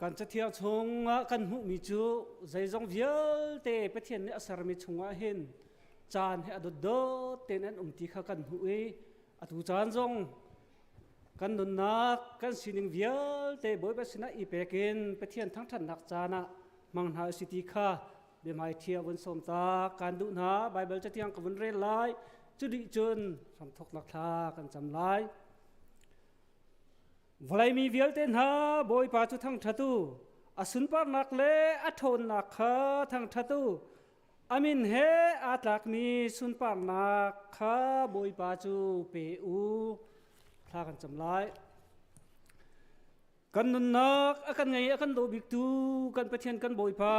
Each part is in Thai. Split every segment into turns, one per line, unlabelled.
กันจะเที่ยวชงกันหูมีจูใจจงเวียลเตไปเทียนเนี่ยสารมีชงเห็นจานให้อดดเต้นอันตีข้ากันหูอตุจานจงกันนุนนักกันสินิงเวียลเตบอยไปสินะอีเปกินไปเทียนทั้งทันนักจานะมังหาสิติข้าเบมายเทียวันสมตาการดูนาไบเบิลจะเที่ยงกับวันเรลายจุดิจนสำทกนักทากันจำลายวลายมีเวียลเต้นหาบอยปาจุทั้งทัตุอสุนปานักเลอัทนนักข้าทั้งทัตุอามินเฮอาตักมีสุนปานักข้าบอยปาจูเปอูพากันจำลายกันนุนนักกันไงกันโดบิกตูกันไปเทียนกันบอยปา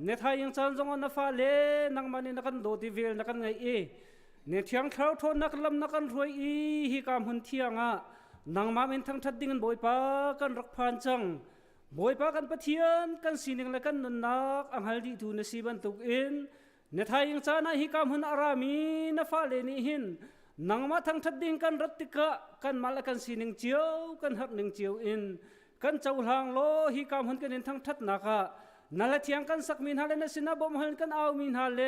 เนทายยังจันจงอันฟ้าเลนังมันนักันโดดิเวลนักันไงเนที่ยังเท้าทนนักลำนักันรวยฮิกามหุนเทียงนางมาเป็นทั้งทัดดิ้งกันบอยปากันรักพันจังบอยปากันปะเทียนกันสินิงและกันนุนนักอังฮัลดีทูนสีบันตุกอินเนทายยังจานะฮิกามหุนอารามีนฟ้าเลนิหินนางมาทั้งทัดดิ้งกันรัตติกะกันมาละกันสินิงเจียวกันหักนิงเจียวอินกันเจ้าหางโลฮิกามหุนกันอินทั้งทัดนักนั่นแหละที่ยังกันสักมินฮาเลนสินาบอมฮันกันเอามินฮาเล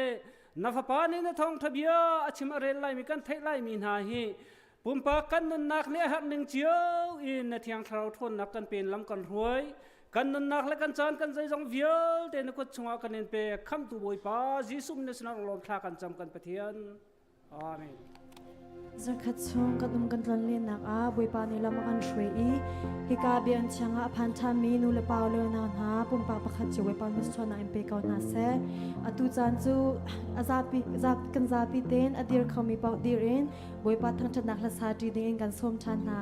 นับปานีนทองทบียอาชิมาเรลไลมีกันเทไลมินฮาฮีปุ่มปากันนุนนักเนี่ยหักหนึ่งเจียวอินที่ยังคราวทนนักกันเป็นลำกันรวยกันนุนนักและกันจานกันใจจงเวียลแต่นักชงอากันเองเปคำตัวบอยปาจิสุมเนสนาลมทากันจำกันปะเทียนอาเมน
จะขัดชงกันกันลันเลียนนักบอยปานี่ละมันช่วยฮิกาเบียนช่างพันธมินูเลปาวเลนาหาปุ่มปาประคัดจะไว้ปามิสชนะเอ็มเปกาวนาเซอตุจันจูอาซาปิกันซาปิเตนอดีรเขามีปาวดีรินบอยปาทั้งชนะละซาดีเดงกันส้มชันนา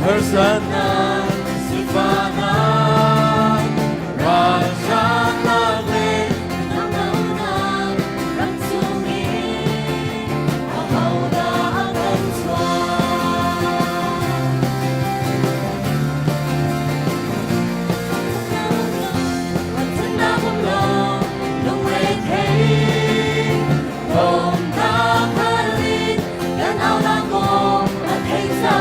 Hosanna, Sifana, Raja Lale, Namuna, Ratsumi, Ahauda Aganswa. Ratsana Bumlo, Lungwei Kei, Om Nakali, Dan Aulako, Akeisa.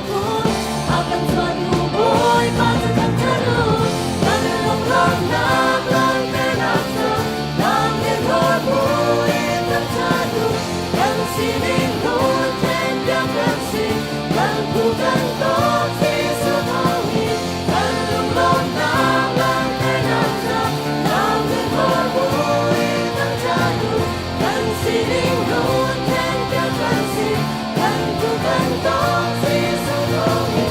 pun akan suatu boy patukan terus dan long nak lang kenapa lang dengar boy terjadu dan sining pun tendiam kasih dan bukan toksi semawi dan long nak lang kenapa lang dengar boy terjadu dan sining pun tendiam kasih dan bukan toksi semawi.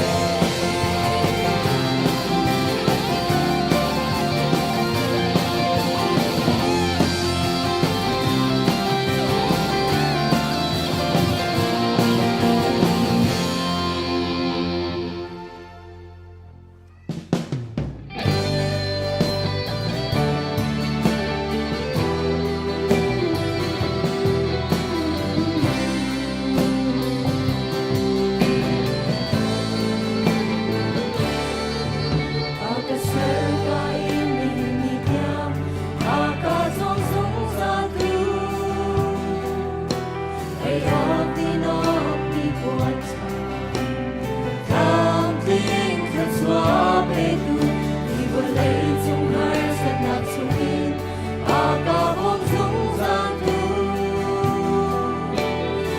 Agar serba ini diam, agar song satu. Ayat dinok dibuatnya, kamting kesuap itu diboleh tungai senap sungin, agar song satu.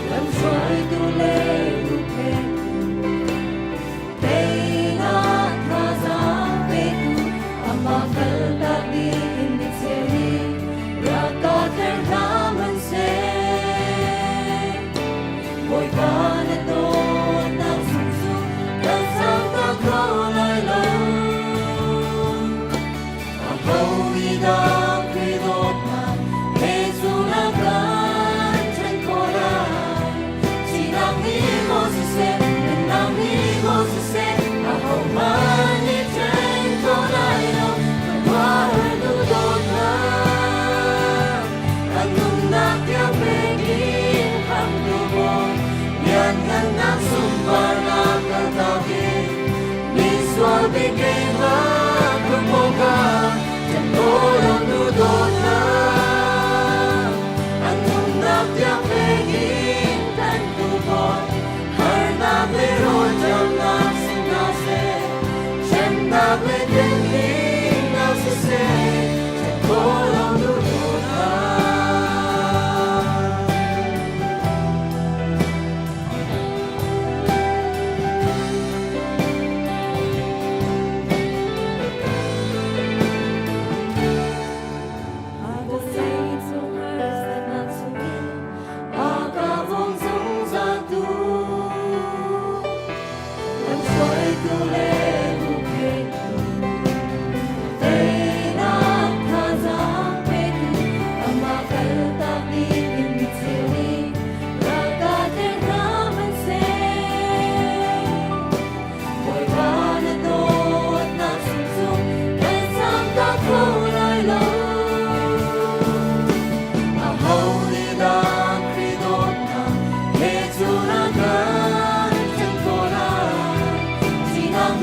Dan suai tuleh lupen. Bakal tapi ini seri raka terhaman se boy kana to nang susu dan sangka kolay lo ako idang kridot na kesulakan chen koray sinang imo se nang imo se ako man chen koray lo Bigay magkumoga Diyan ko lang nudot na Anong nagyang peging Tan kubot Harnag liron Diyan nagsinase Diyan nagwedenging Nagsise Diyan ko lang nudot na Sinang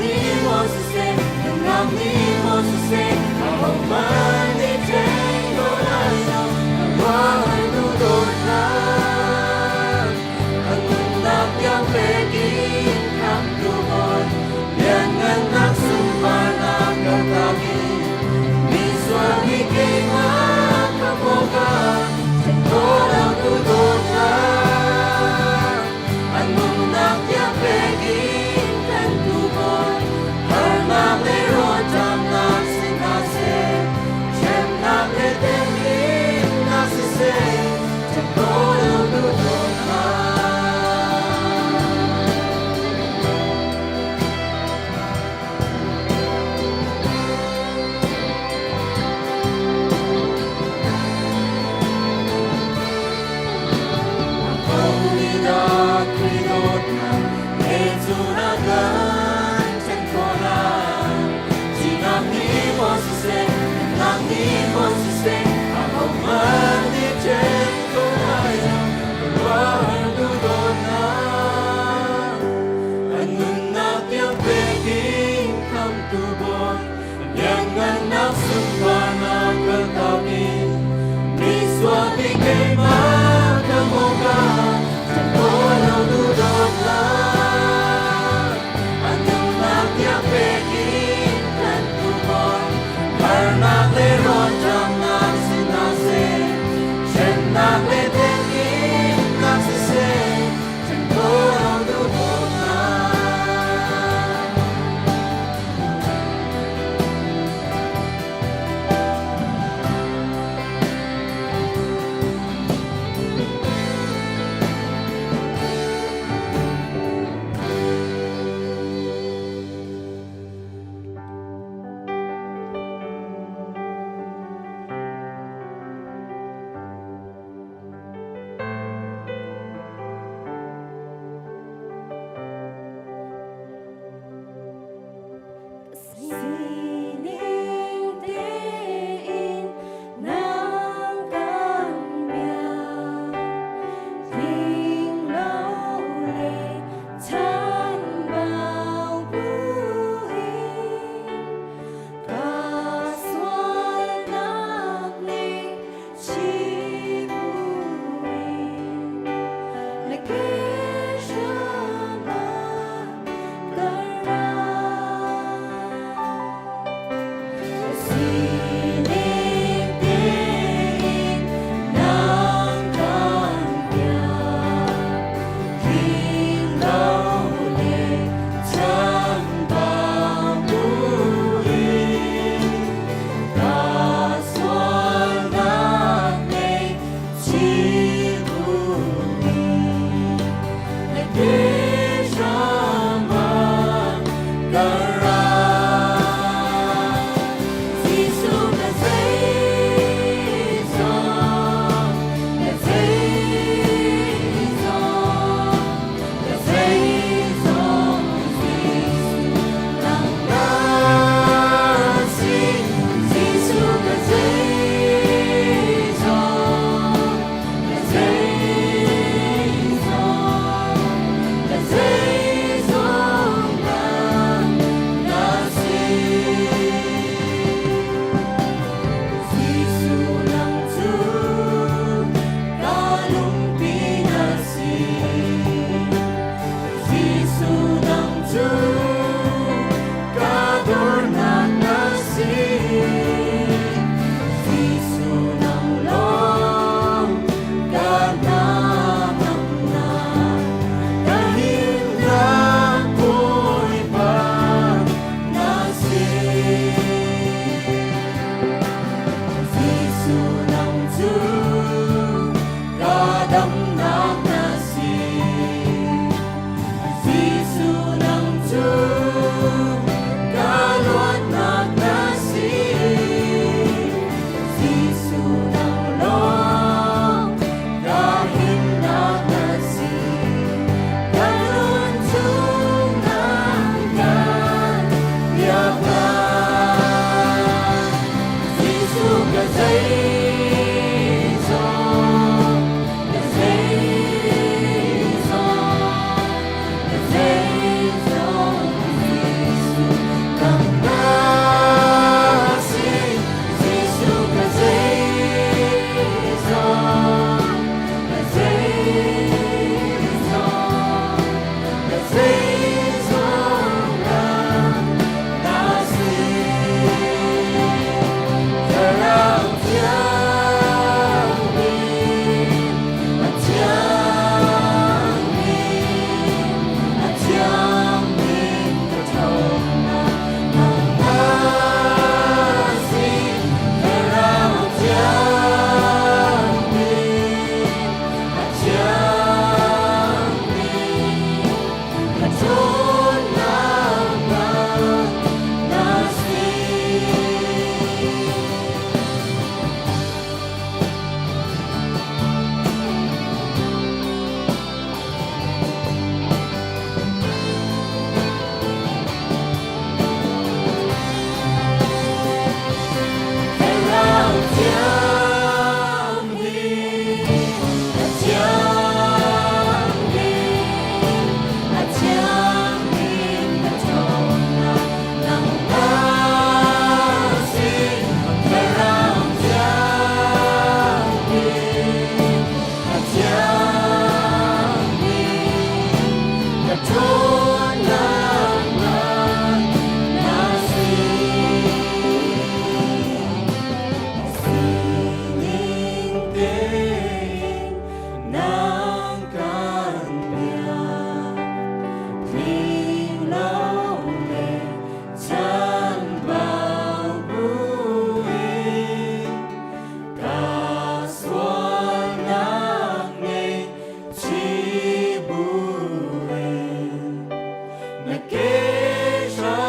Nakeshama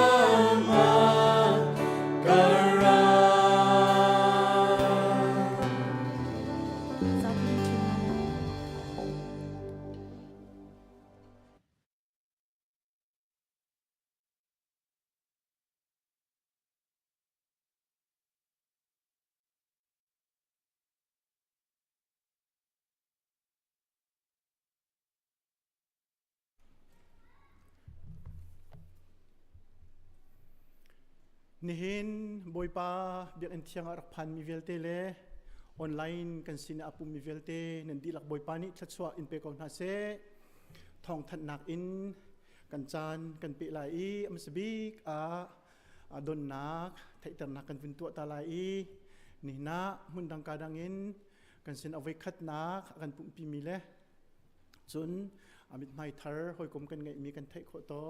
Kara
สาธุทีม
nihin boy pa biak en tiang arak pan mi velte le online kan sina apu mi velte nan dilak boy pa ni thatswa in pe kon ha se thong that nak in kan chan kan pe lai i am sabik a don nak thai tar nak kan vin tu ta lai i ni na mun dang kadang in kan sin awai khat nak kan pum pi mi le chun amit mai thar hoi kom kan ngai mi kan thai kho to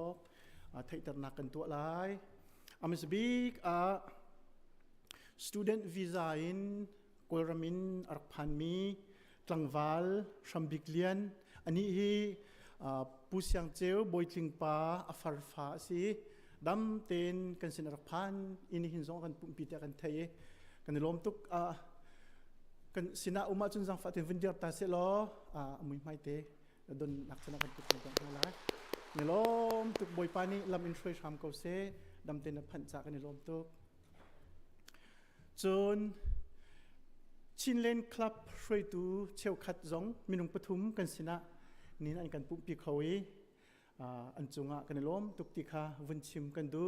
thai tar nak kan tu lai Amisbik student visa in Kolramin Arpanmi Tlangval Shambiklian ani hi pusyang cheu boitling pa afarfa si dam ten kan sin Arpan ini hinzong kan pumpita kan thai kan lom tuk kan sina uma chun jang fatin vindir ta se lo amui mai te don naksana kan put kan la nilom tuk boy pani lam in shoi sham ko seดำเต็นพันจากในลมตุกจนชินเลนคลับช่วยตูเชลขัดจงมีนุงปฐุมกันสินะนี่นั่นกันปุ่มปีเขาไว้อันจงอ่ะกันในลมตุกติคาวันชิมกันดู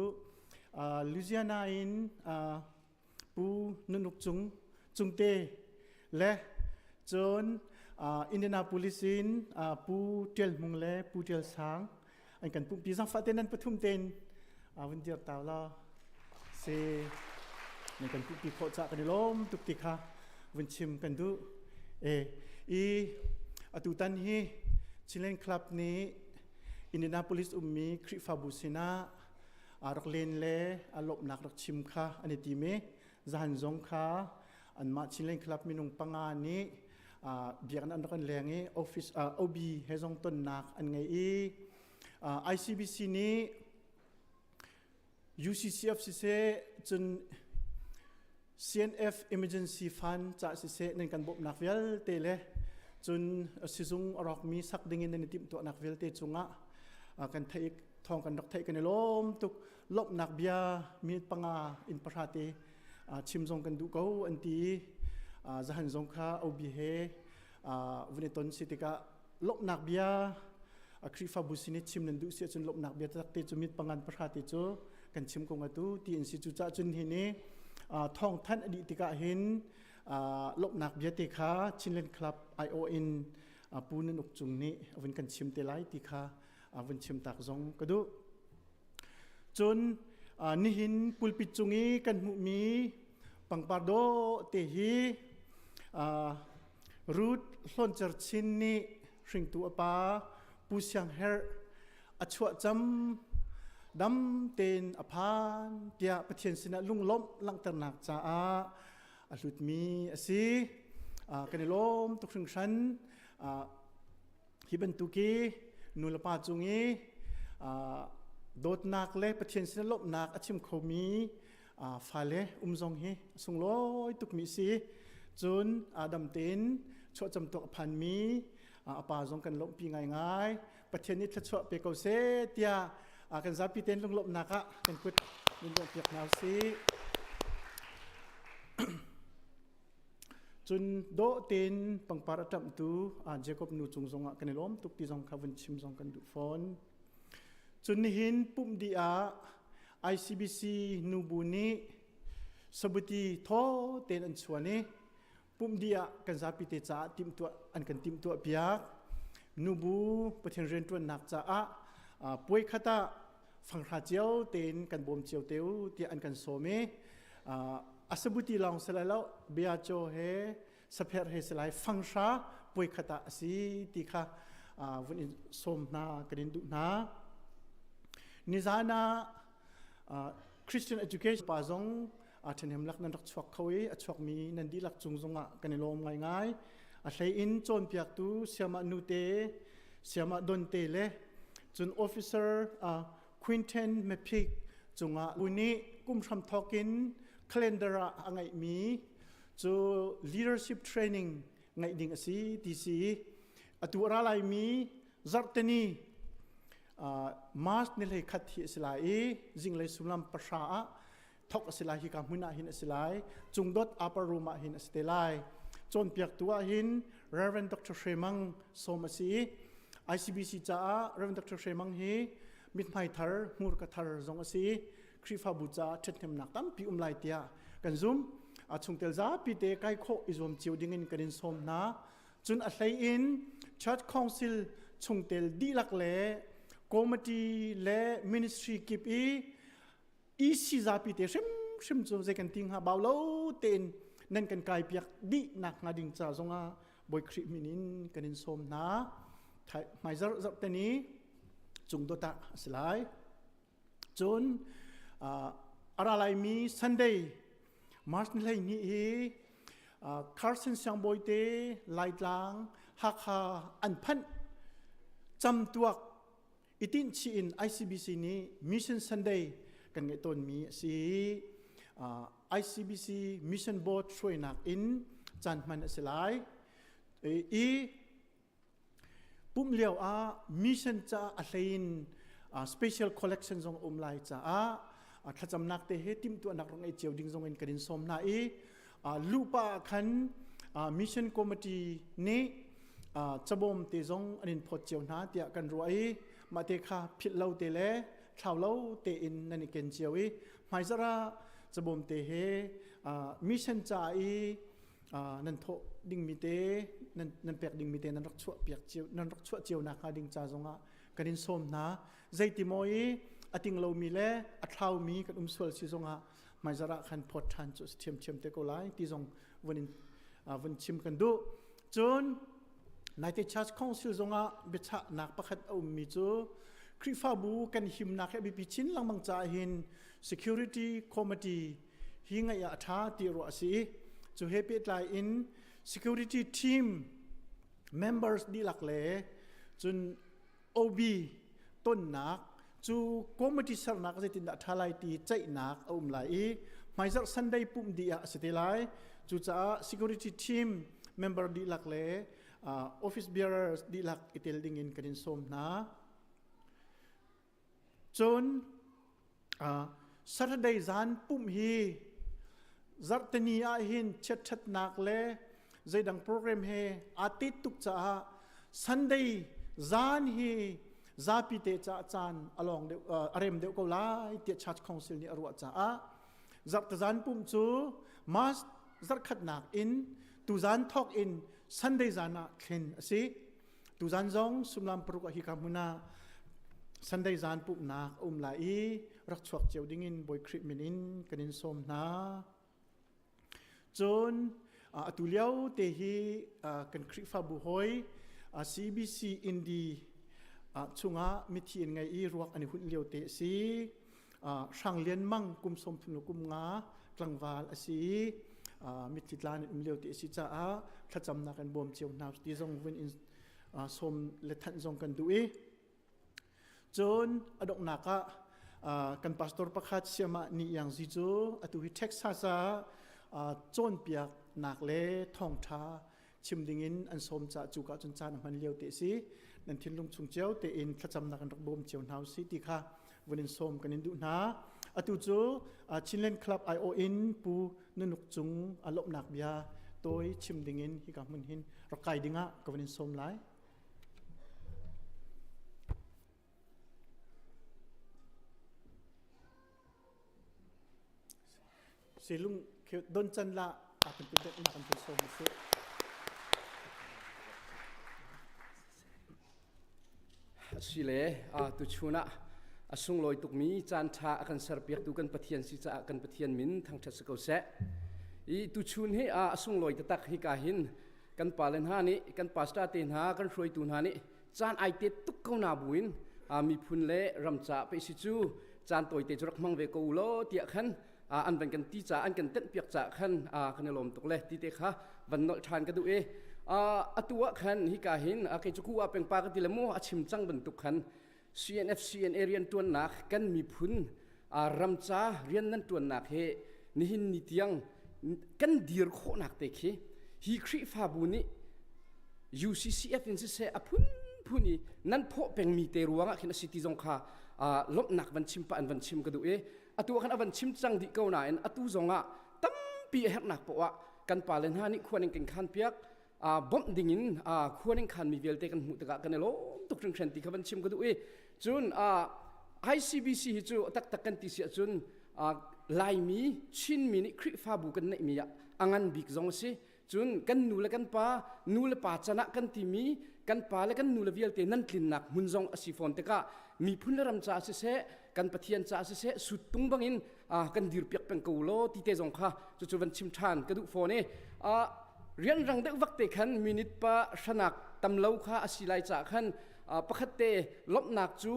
ลูซิอานาอินปูนุกจุงเตและจนอินเดียนาโพลิสินปูเทียลมุงเล่ปูเทียลสังอันกันปุ่มปีสังฟัดเต็นนั้นปฐุมเต็นวันเดียวตาวละเซในกันทุกปีโคจะกันล้มทุกทีค่ะวันชิมกันดูตุตันฮีชิลเลนคลับนี้อินเดียนาโพลิสมีคริฟาบูซินารักเลนเล่ลบนักรักชิมค่ะอันนี้ทีเมจหันจงค่ะอันมาชิลเลนคลับมีนุงปังงานนี้เบียกันอันรักแรงนี้ออฟฟิศโอบีเฮซงต้นนักอันไงICBC นี้UCCF สิเซจน CNF Emergency Fund จะสิเซนั่นกันบบนักเวลเตเลจนสิซุงอรอกมีสักดิ่งในติมตัวนักเวลเตจุงะกันไทยทองกันดอกไทยกันในลมตุกลบนักเบียมีปังอาอินประชาติชิมซงกันดูเขาอันที่จะหันซงค่าเอาบีเฮวันนี้ตอนสิติกะลบนักเบียคริฟาบุสินิชิมนันดูเสียจนลบนักเบียตักเตจุมีปังงานประชาติจูกันชิมกงตูที่อินสิจุจ่าจุนที่นี้ท่องท่านอดีติกาเห็นลบนักเบียติคาชินเลนคลับ ION ปูนันอุกจุงนี้วันกันชิมเตไลติคาวันชิมตักซงก็ดูจนนิหินปุลปิจุงนี้กันมุมีปังปาโดเตฮีรูดส่วนจรชินนี้สิงตัวปาปูเสียงเฮร์อชวจำดำเตนอภานเตียประเทศสินะลุงล้มลังตระหนักจ้าหลุดมีสิกันล้มตุกถึงชั้นฮิบันตุกีนุลปาจุงีโดดนักเล่ประเทศสินะลบนักอาชิมเขามีฟาเล่จงเฮสุงลอยตุกมีสิจนดำเตนชวจำตัวพันมีปาจงกันล้มปีง่ายๆประเทศนี้ถ้าชวเปกเอาเสเตียกันซาพิเตนลงลบนักกันพุทธมินโดเปียกนาวซีจนโดเตนปังปาระดับตูเจคอบนูจงจงกันล้มตุกตีจงคาวันชิมจงกันดุฟอนจนเห็นปุ่มดีICBC นูบุนีสบุตีท้อเตนอันชวนีปุ่มดีกันซาพิเตจ่าติมตัวอันกันติมตัวเปียกนูบูประเทศเรียนตัวนักจ่าป่วยขตาฟังราเจียวเต็นกันบ่มเจียวเตียวที่อันกันโซเมอาสบุตีลองสลายแล้วเบียโจเฮสเปรเฮสลายฟังชาป่วยขตาสีที่ค่ะวันนี้สมนากันดูนานิจานาChristian education ป่าจงเทนเฮมลักนันรักชวกเขาไว้ชวกมีนันดีลักจงจงกันในลมง่ายๆใช้อินโจนเปียกตูเสียมานูเตเสียมาดนเตเลจนออฟฟิเซอร์ Quinten Mepik จงอุนิกุมทำทอกิน calendar อังไงมีจู leadership training ไงดิ่งสิทีสีตัวอะไรมีจัตนีมาสนี่เลยขัดที่สิลายจิงเลยสุนัมประชาทอกสิลายฮิกามุนาหินสิลายจุงดดอาปารุมาหินสเตลายจนเปียกตัวหิน Reverend Dr. Shremang โซมาสี ICBC จ้า Reverend Dr. Shremang ฮีมิดไมทาร์มูร์กทาร์จงสีครีฟาบูจ้าเช็ดเทมนักตั้มปีไลเตียกันซุ่มชุงเตลจ้าปีเตไกโคอิซอมจิวดิ่งกันสมนาจนอัลไลอิน Church Council ชุงเตลดีลักเล่committee และ ministry กิบอีสิจาปีเตชิมจูเจกันติงฮะบ่าวโลเตนนั่นกันกายเปียกดีนักงาดิงจ้าจงอาบอยคริมินินกันสมนาไม่จับเตนี้จุงโดตาสลายจนอะไรมี Sunday มาร์ชนี่เลยนี่คาร์สันช่างบอยเตไลท์ลางฮักฮาอันพันจำตัวอิตินชีอิน ICBC นี้ Mission Sunday กันไงต้นมีสิ ICBC Mission Board ช่วยนักอินจันมันสลายปุ่มเลี้ยวMission จะอะไรอินSpecial Collection จงไลจ้าถ้าจำนักเตะติมตัวนักร้องไอเจียวดิ้งจงเงินกันสมนาลูปะขันMission Committee นี้จะบ่มเตะจงอันนี้พอเจียวนาเตียกันรวยมาเตะข้าผิดเล่าเตะเล่ข่าวเล่าเตะอินนั่นเองเจียวหมายจะระจะบ่มเตะเฮมิชชั่นจ่ายนั่นโถดิ่งมีเตะนั่นเปียกดิ่งมีเตะนั่นรักชั่วเปียกเจียวนั่นรักชั่วเจียวนักดิ่งจ่าจงกันสมนะใจติมอยอติงเรามีเล่อัดเท้ามีกันสวลสิจงหมายจะระขันพอทันจุดเทียมเตะก็ไล่ที่จงวันชิมกันดูจนในที่ Church Council จงเบิดนักประคัดเอามีจูคริฟาบูกันหิมนักบิชินลังมังจ่าหิน Security Committee หิงไงอาท่าตีรัวสีจูเฮปิดไลน์อิน Security Team Members ดีหลักเล่จน OB ต้นนักจู Committee สนักจะติดท่าไลตีใจนักเอาไหลไม่จาก Sunday ปุ่มดีอาสติไลจูจ้า Security Team Member ดีหลักเล่Office bearers ดีหลักอิตาลีงินกันสมนะจนSaturday จานปุ่มฮีจัตนีอาหินเช็ดชัดนักเล่ใจดังโปรแกรมเฮอาทิตย์ตุกจ้า Sunday จานฮีจาพิเตจ้าจานอลองเดอารมเดวก็ไล่เตียชัดคอนซิลนี่อรวจ้าจัตจานปุ่มจูมาสจัตขัดนักอินตุจานทอกอินSunday จานะเข็นสิตุจานจงสุมลำปรุกฮิกามุนา Sunday จานปุ่มนักไลรักชวกเจียวดิ่งินบอยคริมินินกันสมนาจนตุเลียวเตฮีกันคริฟาบุหอย CBC อินดีชุงมิทีนไงรวกอันนี้หุ่นเลียวเตสีช่างเลียนมั่งกุมสมทุนกุมงากลางวาลสีมิติลานเลียวเตสีจ้าถ้าจำนักกันบ่มเจียวนาที่ทรงวินอินสมเลทันทรงกันดูจนอดอกนักกันพาสตอร์ประคัดเสียมานี่อย่างซิจูตุฮิเท็กซัสจนเปียกนักเล่ท่องท้าชิมดิ่งินอันสมจะจูกะจนจานมันเลียวเตสีนั่นทิ้งลงชุงเจียวเตอินถ้าจำนักกันรักบ่มเจียวนาสิติค่ะวันนี้สมกันดูนะตุจูชินเลนคลับ IO อินปูนุกจุงอลบนักเบียโดยชิมดิ่งินฮิกามุนหินรักไก่ดิ่งะกับวันนี้สมไลเสลุงโดนจันละเป็นเป็นเป็นเป็นเป็นโซมเส
สิเลตุชูนะสุงลอยตุกมีจานชากันสารเปียกตุกันปะเทียนสิจะกันปะเทียนมินทางชัดสกาวเสตุชูนเฮสุงลอยตะตักฮิกาหินกันปาเลนฮานิกันปาสตาเตนฮากันรวยตุนฮานิจานไอเตตุกเกานาบุญมีพุนเล่รำจ่าไปสิจูจานตัวเตจรักมังเวกูโลเตียขันอันเป็นกันตีจ่าอันกันเต้นเปียกจ่าขันขันลมตกเล่ตีเตะค่ะวันนอทานกันดูตัวขันฮิกาหินเกจุกูเป็นปากติละมูชิมจังบรรทุกขัน CNF CNA เรียนตัวหนักกันมีพุนรำจ้าเรียนนั้นตัวหนักเฮนี่หินนิตยังกันดีร์โคหนักเตะฮีครีฟาบุนี UCCF อินเสอพุนพุนีนั่นพอเป็นมีเตรัวงะขินสิติจงค่ะลบหนักวันชิมปะอันวันชิมกระดูอตัวขันวันชิมจังดิเกาหน่ายอตัวจงะตั้มปีเห็นหนักปะวะกันป่าเลนฮานี่ควรยังกันขันเปียกบ่มดิ่งควรยังขันมีเวลเตกันหุตกะกันเนโลตุกจังเชนติขวันชิมกระดูจุนICBC จูตักตักกันติเสียจุนลายมีชินมีนี่คริฟาบุกันในมีอ่ะอังันบิกจงสิจุนกันนูเลกันป้านูเลป้าชนะกันที่มีกันป้าและกันนูเลวิลเตนั่นกลิ่นหนักมุนจงอสิฟอนเตกะมีพุ่นละรำจ่าเสกันปะเทียนจ่าเสสุดตุงบังอินกันดิรเปียกเป็นกูโลที่เตจงค่ะจุวันชิมทานกระดูฟอนเรียนรังเด็กวักเตขันมินิตป้าชนักตำเล่าค่ะอสิไลจ่าขันประคัตเตลบหนักจู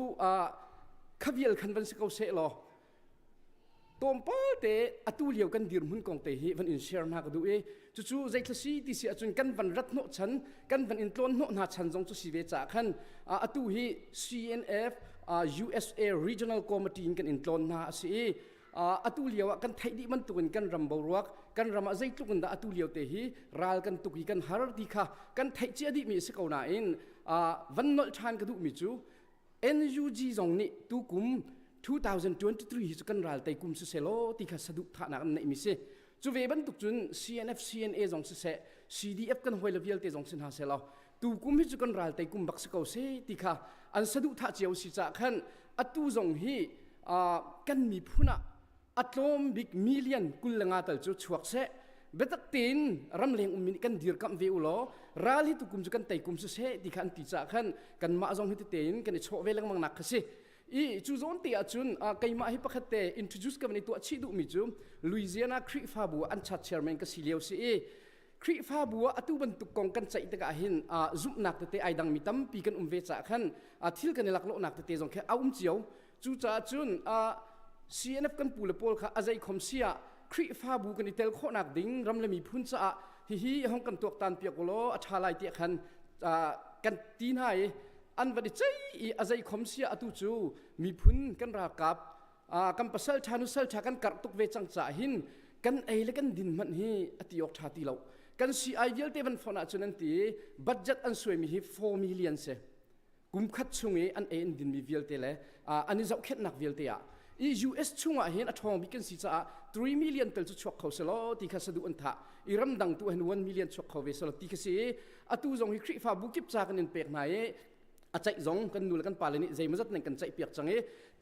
ขวิลขันวันสิเขาเสลอตอมป้าเตอตุเลียวกันดิรมุนกองเตhiวันอินเชียร์นักดูจู่ใจทศีที่เสียจนกันวันรัตโนชันกันวันอินตรอนโนนาชันจงจุสิเวจ่าขันอตุhi CNF USA Regional Committee กันอินตรอนนาสิอตุเลียวกันไทยดิมันตุกันกันรำบรัวกันรำใจตุกันดาอตุเลียวเตhiรัลกันตุกีกันฮาร์ดีค่ะกันไทยเจดีมีสิเขาหน้าอินวันนอลชันกันดูมิจูNUG จงนี่ตุกุม2023ฮิจุกันรัลไตกุมสุเซโลที่ข้าสะดุท่านักในมิเซจูเวบันตุกจุน CNF CNA จงสุเซ CDF กันหอยเลเวลเตจงสินหาเซลตุกุมฮิจุกันรัลไตกุมบักสกาวเซที่ข้าอันสะดุท่าเจียวสิจ่าขันอัตุจงฮีกันมีพุนะอัตโลมบิกมิลเลียนกุลละงาตัลจูชวกเซเบตักตินรำเลียงมินกันดีร์กัมเวอุโลรัลฮิตุกุมจุกันไตกุมสุเซที่ข้าอันติจ่าขันกันมาจงฮิตเตนกันโชเวลังมังนักเซจูโซนเตียจุนใครมาให้ประคัตเตอินทรดิวส์กันในตัวชีดูมิจูลุยเซียนาคริฟาบัวอันชัดเชอร์แมนก็สิเลียวสิคริฟาบัวอตุบันตุกองกันใจตะกะหินซุปนักเตไอดังมิตัมปีกันเวจ่าขันทิลกันในหลักโลนักเตจงแค่เอาเจียวจูจ่าจุนCNF กันปูเลปอลค่ะอาศัยคอมเสียคริฟาบัวกันในเตลโคนักดิ่งรำเลมีพุ่นจ่าฮิห้องกันตัวตันเปียกโลอัชาไลเตียขันกันตีนายอันวันนี้ใจอาศัยคอมเสียอตุจูมีพุ่นกันรากับกันปัสสาวะชานุสัลชากันกัดตุกเวจังจ่าหินกันเอเลกันดินมันฮีอติยกชาติเรากันCIเวลเตวันฟอนาจุนันตีบัตเจ็ตอันสวยมีฮี4 millionเซกุมขัดชุงอันเอ็นดินมีเวลเตเลอันนี้จะเข็ดหนักเวลเตียUS ชุงเห็นอัทองบิกันสิจ่า3 million เตลจุชกเขาเสลอที่ข้าสะดุอันท่าอิรัมดังตัวเห็น1 million ชกเขาเวสลอที่ข้าเสียอตุจงฮิคริฟาบุกิบจากกันในเปกไหนอาใจจงกันดูแลกันปาเลนี่ใจมันจะในกันใจเปียกจัง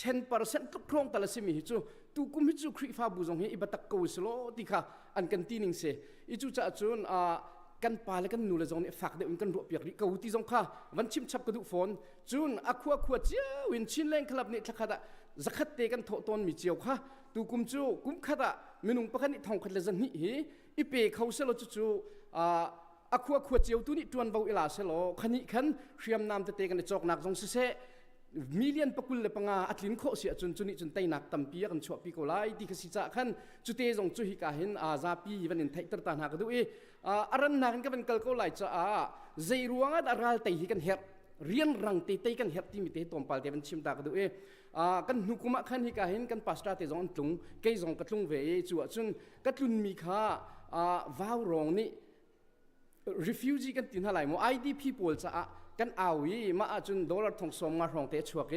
10% ทุกครองแต่ละสิมีฮิจูตุกุมฮิจูคริฟาบุจงเฮอิบัตตะกูสโลติค่ะอันกันตีนิงเสอิจูจะจุนกันปาเลกันนูเลจงเนี่ยฝากเด็กกันรวบเปียกริกูตีจงค่ะวันชิมชับกระดูฟอนจุนอักขวดเจ้าวินชินแรงคลับเนี่ยทักขะจักขัดเตกันโถตนมีเจียวค่ะตุกุมจูกุมขะมินุงปะกันนี่ทองขัดเลจันนี่อีเปเขาเสลจูอักขวดเจียวตัวนี้จวนเบาเอลาเสลอขันนี้ขันเชียมน้ำเตะกันในจอกหนักจงเสมิเลียนปะกุลเลปังอาอัดลินโคเสียจุนนี่จุนไตหนักตั้มปีกันชั่วปีโกไลที่กสิจ่าขันจุเตจงจุฮิกาเห็นซาปีวันนี้ไทยตระตานหากดูอารันนักกันก็เป็นเกลโกไลจ้าใจรวงอัดอาราลไตฮิกันเฮดเรียนรังเตะกันเฮดที่มีเตะตอมปาลเตเป็นชิมตากดูกันนุกุมะขันฮิกาเห็นกันปัสตาเตจงตุงเกยจงกัดลุงเวจัวจุนกัดลุนมีค่าวาวรองนี่refugee กันตินหลายโม IDP ปอลจ้ากันเอาวีมาจุนดอลลาร์ทองสมมารองเตะชัวเก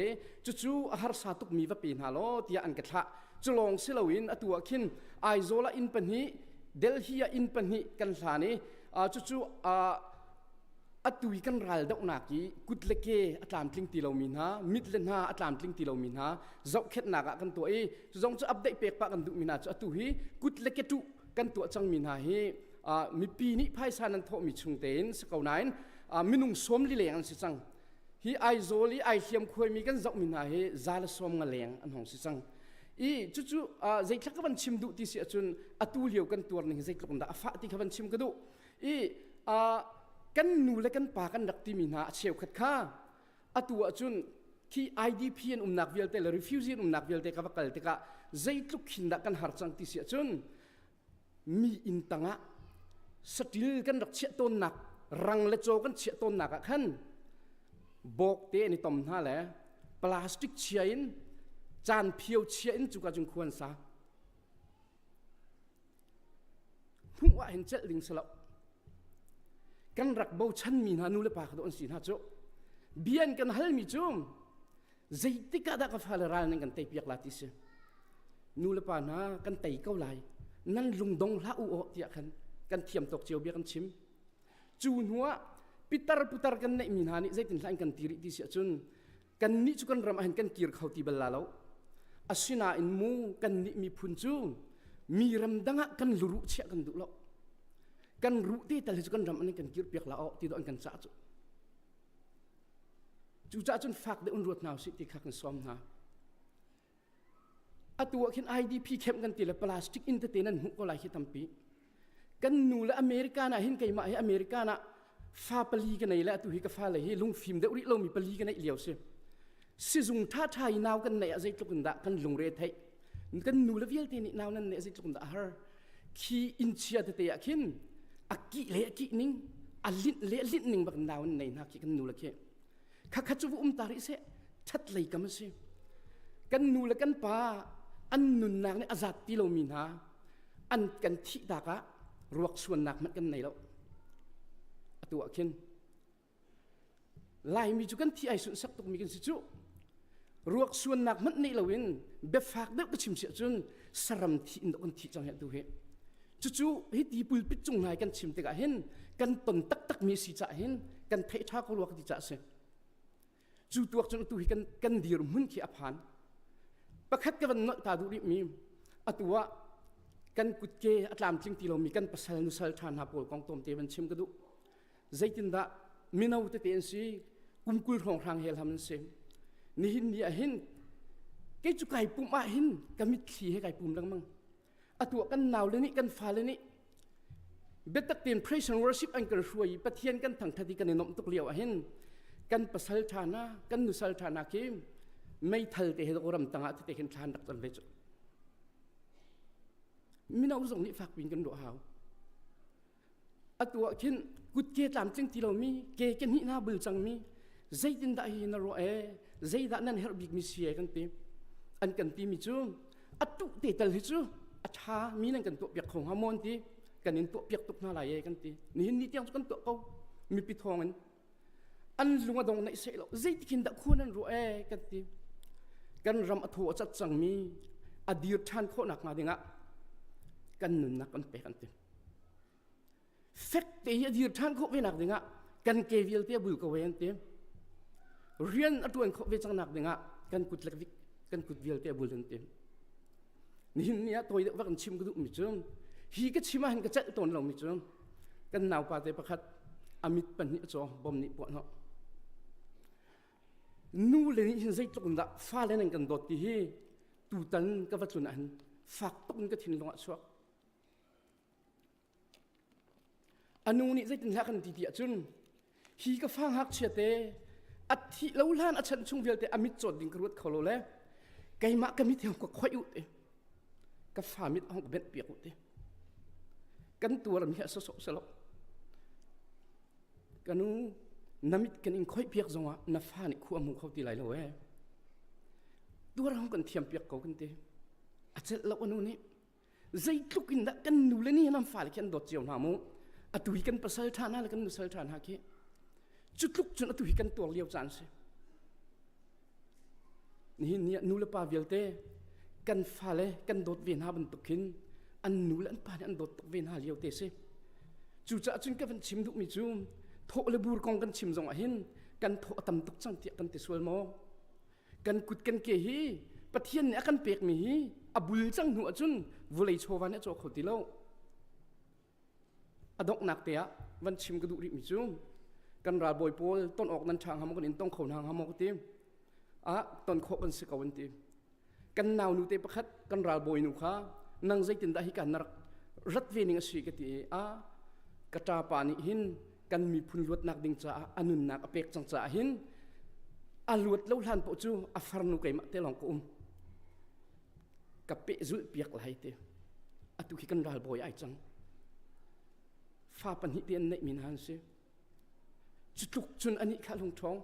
จู่อาหารสาตุกมีว่าปีนฮัลโหลที่อันกระทะจุลองเซลวินอตัวขินไอโซลาอินปันฮีเดลฮีอินปันฮีกันสานีจู่อตุยกันรัลดอกนักีกุดเล็กอัตลามทิงตีเรามินฮะมิดเลนฮะอัตลามทิงตีเรามินฮะเจ้าเข็ดนักกันตัวจงจะอัปเดตเปกปะกันดูมินาจู่อตุยกุดเล็กตุกันตัวจังมินฮะมีปีนี้ไพ่สานันโทมีชุงเตนสกาวนันมินุงสมลิเลงอันสิจังฮีไอโซลีไอเขียมควยมีกันจักมินาเฮซาลสมงเลงอันหงสิจังจู่ใจทักกันชิมดูที่เสียจนอตุเลียวกันตัวหนึ่งใจกลับดาฟ้าที่กันชิมกันดูกันนูและกันปากันดักที่มินาเชียวขัดข้าอตัวจุนที่ IDP นักเวลเตล refugee นักเวลเตกับกัลเตกะใจทุกขินดักกันหาจังที่เสียจนมีอินตังะสติลกันรักเชี่ยต้นหนักรังและโจกันเชี่ยต้นหนักขันบอกเตนี่ตอมท่าแหละป plastic chia in chan phiêu chia in chu ka chung khuan sa huwa hin chet ling salo kan rak bo chan mi na nu le pa khadon sin ha chu bian kan hal mi chum zaitika da ka phal ral ning kan te piak lati se nu le pa na kan tei kau lai nan lung dong la u o tia kan thiam tok chiu bia kan chim chu nuwa pitar putar kan nei min hani zaitin hlan kan tiri ti sia chun kan ni chu kan ram han kan kir khauti bal la lo asina in mu kan ni mi phun chu mi ram danga kan luru chia kan du lo kan ru ti tal chu kan ram an kan kir piak la o ti do an kan cha chu cha chun fak de un ruat naw si ti khak kan som na atua khin IDP khem kan ti la plastic entertainment hu ko lai hi tampi kan nu la America na hin kai ma hi America na fa pali kan nei la tu hi ka fa la hi lung phim de uri lo mi pali kan nei liao se si zung tha thai naw kan nei a zai tluk da kan lung re thai kan nu la vial ti ni naw nan nei zai tluk da har khi in chia te te akhin aki le aki ning alin le lin ning bak naw nei na ki kan nu la ke kha kha chu tari se that lei kam se kan nu la kan pa an nun nak ne azat ti lo min ha an kan thi da ka ruak suan nak mat kan nei lo atu akhin lai mi chu kan thi ai sun sak tuk mi kan si chu ruak suan nak mat nei lo win be fak de ka chim sia chun saram thi in kan thi chang he tu he chu chu hi ti pul pit chung nai kan chim te ka hen kan ton tak tak mi si cha hen kan thei tha ko ruak ti cha se chu tuak chun tu hi kan dir mun khi aphan pakhat ka van no ta du ri mi atua kan kutke atlam ching ti lo mi kan pasal nu sal than ha pol kong tom te ban chim ka du zaitin da minau te ten si kumkul rong rang hel ham se ni hin ni a hin ke chu kai pum a hin kamit thi he kai pum lang mang atua kan naw le ni kan fa le ni betak ten praise and worship an kan ruai pathian kan thang thati kan nom tuk liaw a hin kan pasal thana kan nu sal thana ke mai thal te he ko ram tanga te khin than dak tan le chu minau zong ni fak pin kan do haw atua khin kut ke tlam ching ti lo mi ke ken hi na bul chang mi zaitin da hi na ro e zai da nan her big mi sie kan ti an kan ti mi chu atu te tal hi chu atha mi nan kan to piak khong hamon ti kan in to piak tuk na la ye kan ti ni hin ni tiang kan to ko mi pi thong an lunga dong nai se lo zai ti kin da khonan ro e kan ti kan ram atho chat chang mi adir than kho nak ma dinga kan nun nak kan pe kan ti fek te adir than kho ve nak dinga kan ke vil te bul ko wen te rian atuan kho ve chang nak dinga kan kut lek vik kan kut vil te bul te ni nia toy da kan chim ku mi chum hi ka chima han ka chat ton lo mi chum kan naw pa te pakhat amit pan ni cho bom ni po no nu le ni hin zai tluk da fa le nan kan dot ti hi tu tan ka va chun an fak tok ka thin long a chuak anu ni zai tin ha kan ti ti chun hi ka fang hak chia te athi lo lan a chan chung vel te amit chot ding krut kholo le kai ma ka mi the ko khoi u te ka fa mit hong bet pi u te kan tu ram hi so so lo kanu namit kan in khoi piak zonga na fa ni khu amu khau ti lai lo e tur hong kan thiam piak ko kan te achel lo anu ni zai tlukin da kan nu le ni nam fa le kan dot chiu na mu atui kan pasal thana le kan nu sal thana ki chutluk chun atui kan tol liau chan se ni ni nu le pa velte kan fa le kan dot ven ha ban tukin an nu le an pa an dot ven ha liau te se chu cha chun ka van chim du mi chu tho le bur kong kan chim zong a hin kan tho tam tuk chang ti kan ti sual mo kan kut kan ke hi pathian ne kan pek mi hi abul chang nu achun vulei chowa ne cho khoti lo adok nak te a van chim ka du ri mi chu kan ra boy pol ton ok nan thang ham kon in tong khon hang ham ko ti a ton kho kan se kawan ti kan naw nu te pakhat kan ra boy nu kha nang zaitin da hi kan nar rat ve ning a si ka ti a kata pa ni hin kan mi phun luat nak ding cha anun nak apek chang cha hin a luat lo hlan po chu a far nu kai ma te long ko ka pe zul piak lai te atu hi kan ral boy ai chang fa pan hi ten nei min han se chutuk chun ani kha lung thong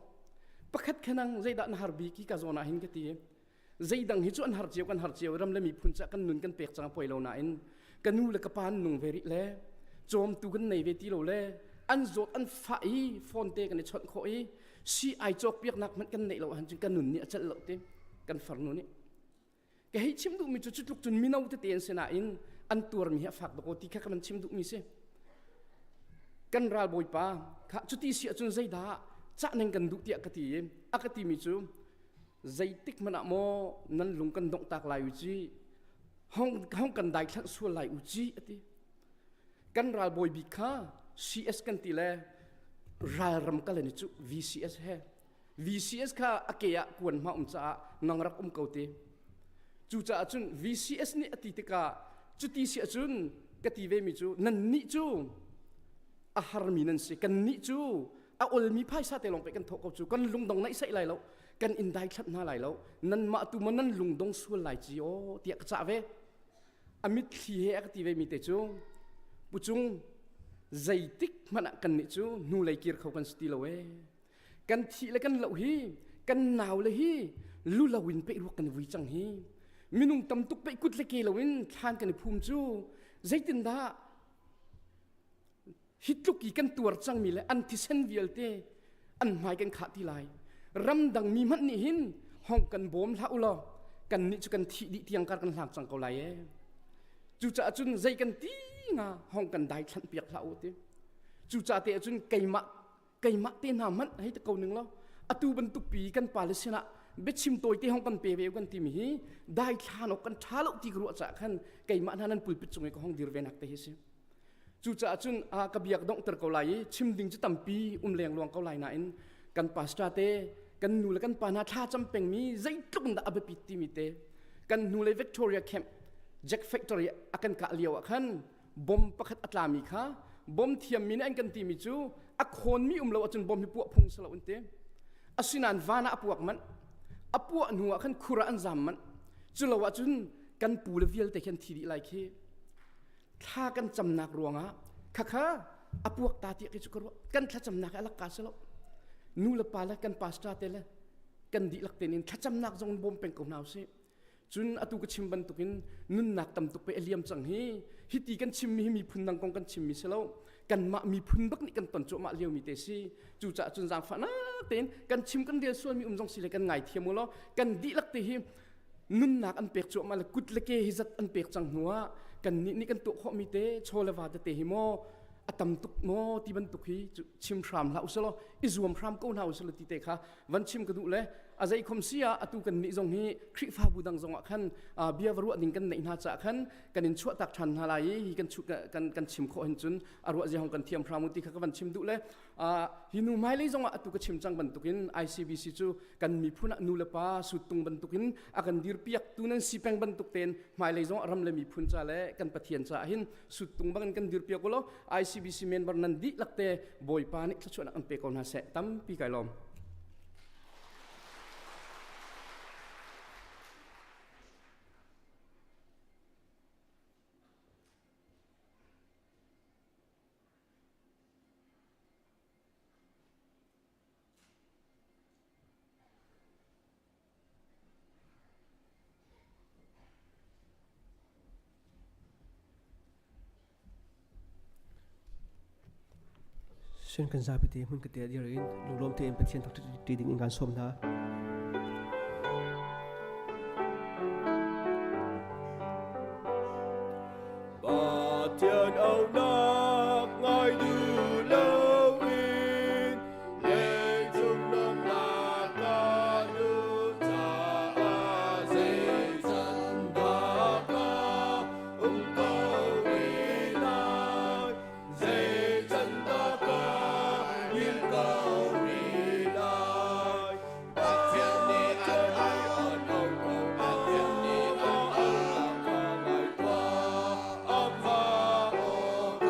ประคัดขนังใจดันฮาร์บีกีกาโซนาหินกตีใจดังฮิจุอันฮาร์เจียวกันฮาร์เจียวรำเลยมีพุ่นจะกันนุนกันเปียกจังปอยเราหนาอินกันนูเลกปานนุ่งเวริเล่โจมตุกันในเวทีเราเล่อันโจดอันฝ่ายฟอนเตกันในชนโคอีซีไอจอกเปียกนักมันกันในเราหันจึงกันนุนเนี่ยจะเราเต็มกันฝันนู้นนี่แกให้ชิมดูมีจุดลุกจนมีน้าวเตียนเสนาอินอันตัวมีฝากตะโกตีแค่กันชิมดูมีเสกันราบอยป้าข้าจุดที่เสียจนใจด่าจะนั่งกันดุเตียกตีอากตีมีจูใจติกมันอะโมนั่นลุงกันดงตากลายอุจีห้องกันได้ทั้งส่วนลายอุจีอติกันราบอยบิค่า CS กันตีเลรารำกันเลยนี่จู VCS เฮ VCS ข้าอเกียกวนมาจ้านังรักเกาตีจูจ้าจุน VCS นี่อติติกาจุดที่เสียจุนกตีเวมิจูนั่นนี่จูอาหารมีนั่นสิกันนี่จูอาอลมีไพ่ซาเตลงไปกันทกจูกันลุงดงไหนใส่ไหลแล้วกันอินได้ชัดหน้าไหลแล้วนั่นมาตุมันนั่นลุงดงส่วนไหลจีโอเตียกจ้าเวอามิตรที่เฮกตีเวมีเตจูปุจุงใจติกมันกันนี่จูนูไหลเกียร์เขากันสติลเวกันทีและกันเหล่าฮีกันหนาวเลยฮีลู่ลาวินไปรวกันวิจังฮีมินุงตำตุกไปกุดเล็กเลวินทานกันในภูมิจูใจตินดาฮิตลุกีกันตัวจังมีเลยอันที่เซนเวียลเตอันหมายกันขาดที่ไรรำดังมีมันนี่หินห้องกันบ่มละอุลอกันนี่จุกันที่ดิเตียงกันหลังจังเกาไลจูจ่าจุนใจกันตีงาห้องกันได้ทันเปียกละอุเตจูจ่าเตจุนไก่มะเตนามันให้ตะเกาหนึ่งแล้วอตูบรรทุกปีกันปาเลสนะเบ็ดชิมตัวที่ห้องกันเปย์กันทีมีได้ทานออกกันท้าลุที่กรัวจากขันไก่มานั้นปุยปิดจงไอ้ก็ห้องดีร์เวนักเตหิสิจู่จ่าจุนกระเบียกดงตะเกาไหลชิมดิ่งจะตั้มปีเลียงลวงเกาไหลนั่นกันปาสตาเตกันนูเลกันปานาท่าจำเป็นมีใจตรงดาอเบปิติมิเตกันนูเลวิกตอเรียแคมป์แจ็คแฟคทอรี่อากันกะเลียวขันบอมประคัดอัตลามิค่ะบอมเทียมมีนั่นกันทีมิจูอักคนมีเราจุนบอมมีพวกพงสลาอุนเตอสินันวานาพวกมันอพวกหัวขันคุระอันจำมันจุลวัจุนกันปูเลวิลแต่ขันทีดีไลค์ถ้ากันจำนักรวงอ่ะข้าอพวกตาเตียกิจุกรัวกันถ้าจำนักอะไรกาสลบนูละปาละกันปาสตาเตละกันดีลักเตนินถ้าจำนักจงบอมเป็นกนาวสิจุนอตุกชิมบันตุกินนุนนักตำตุกไปเอเลียมจังฮีฮิตีกันชิมมีพุนนังกงกันชิมมีเสลากันมามีพุนบักนี่กันตนโจมาเลียวมีเตซีจูจ่าจุนจางฟ้านะเต็นกันชิมกันเดียวส่วนมีจงสิเลกันไงเทียมุลกันดีลักเตฮีนุนนักอันเปียกโจมาละกุดเลเกฮิจัดอันเปียกจังหัวกันนี่กันตัวเขามีเตโชเลวาเตฮิโมอตำตุกโมที่บันตุกฮีชิมพรามลาอุสโลอิจวมพรามก้าวนาอุสโลตีเตค่ะวันชิมกันดูเลยอาศัยคมเสียอตุกันนี่จงฮีคริฟ้าบูดังจงขันเบียร์วรุดิ่งกันในนาจักขันกันอินชั่วตักชันฮาลายฮีกันชุกันชิมโคเห็นจุนอารวะเจ้าของกันเทียมพรามุติค่ะวันชิมดูเลยฮินูไม่เลยจงอตุกันชิมจังบันตุกิน ICBC จูกันมีพุนนูเลปาสุดตุงบันตุกินอากันดิร์ปียกตุนันสิแปงบันตุกเตนไม่เลยจงรำเลยมีพุนจ่าเลยกันปะเทียนจ่าหินสุดตุงบังกันดิร์ปียกก็แล้ว ICBC เมนบาร์นันดิลักเตบอยปานิกชวนอันเปกอนฮาเซตั้มปีไก่ลม
เช่นกันซาพิธีหุ่นกระเตียดเดียรินลงรวมที่เอ็มเป็นเชียนทักตีดิ่งการสมนะ
บาเทียนเอานักง่ายดูเลวินเล่จุ่มน้ำตาการดูจ่าเซจันดากาเกาวินาเซจันดากายินเกาวินาอาเทียนนี้อันเอาอาเทียนนี้อันเอาไงตัวอาภาโอก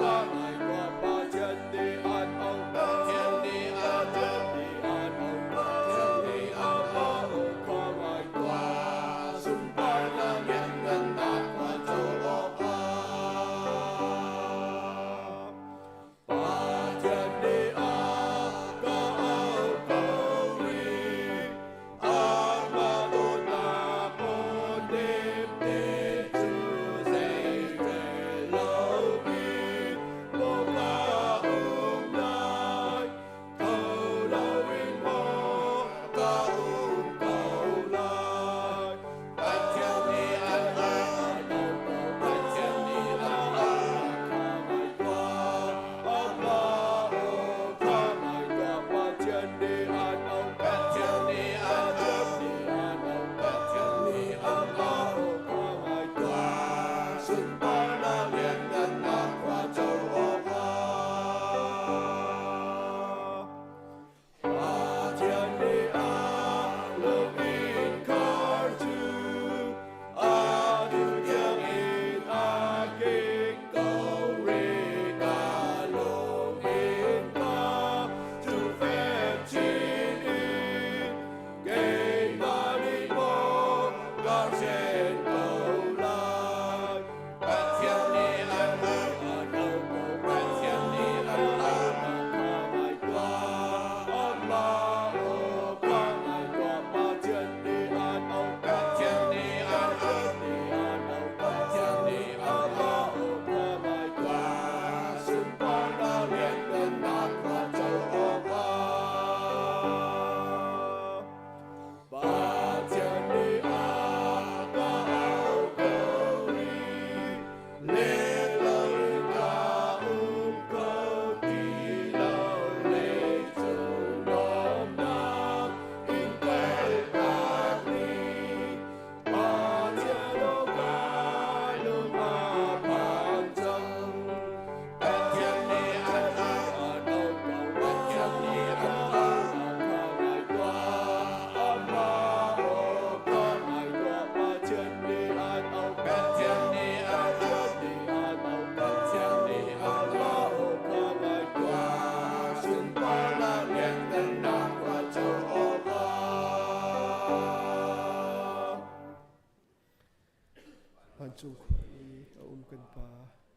ban chung khoi kan pa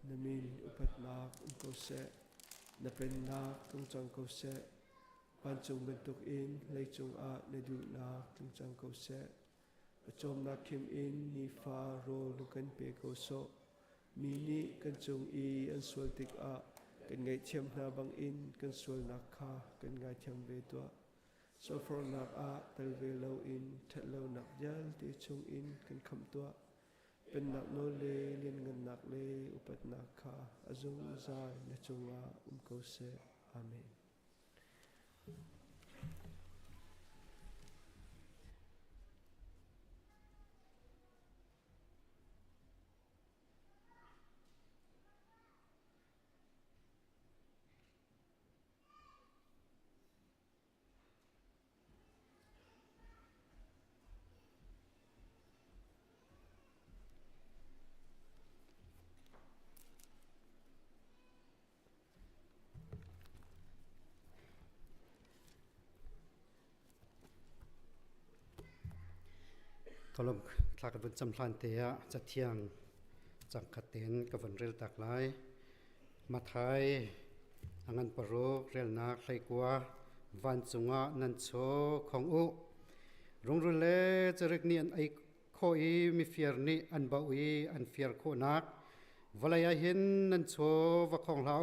namin upat nak ko se na pen nak tung chang ko se ban chung kan tuk in lei chung a ne du nak tung chang ko se chom na kim in ni fa ro lu kan pe ko so mi ni kan chung i an sual tik a kan ngai thiam na bang in kan sual nak kha kan ngai thiam ve to so for nak a tel ve lo in that lo nak jal ti chung in kan kham to pen nak no le lin ngan nak le upat nak kha azung zai na chunga ko se amen
ทลมคลากันบนจำพลันเตียจะเที่ยงจังขัดเต็นกับวันเรลตักไลมาไทยอังันปรุกเรลนักไลกัววันจุงะนันโชของอุรงรุเลจะเรียกนี่อันไอโคอีมีเฟียร์นี่อันบ่าวอันเฟียร์โคนักวลายเห็นนันโชวะของเรา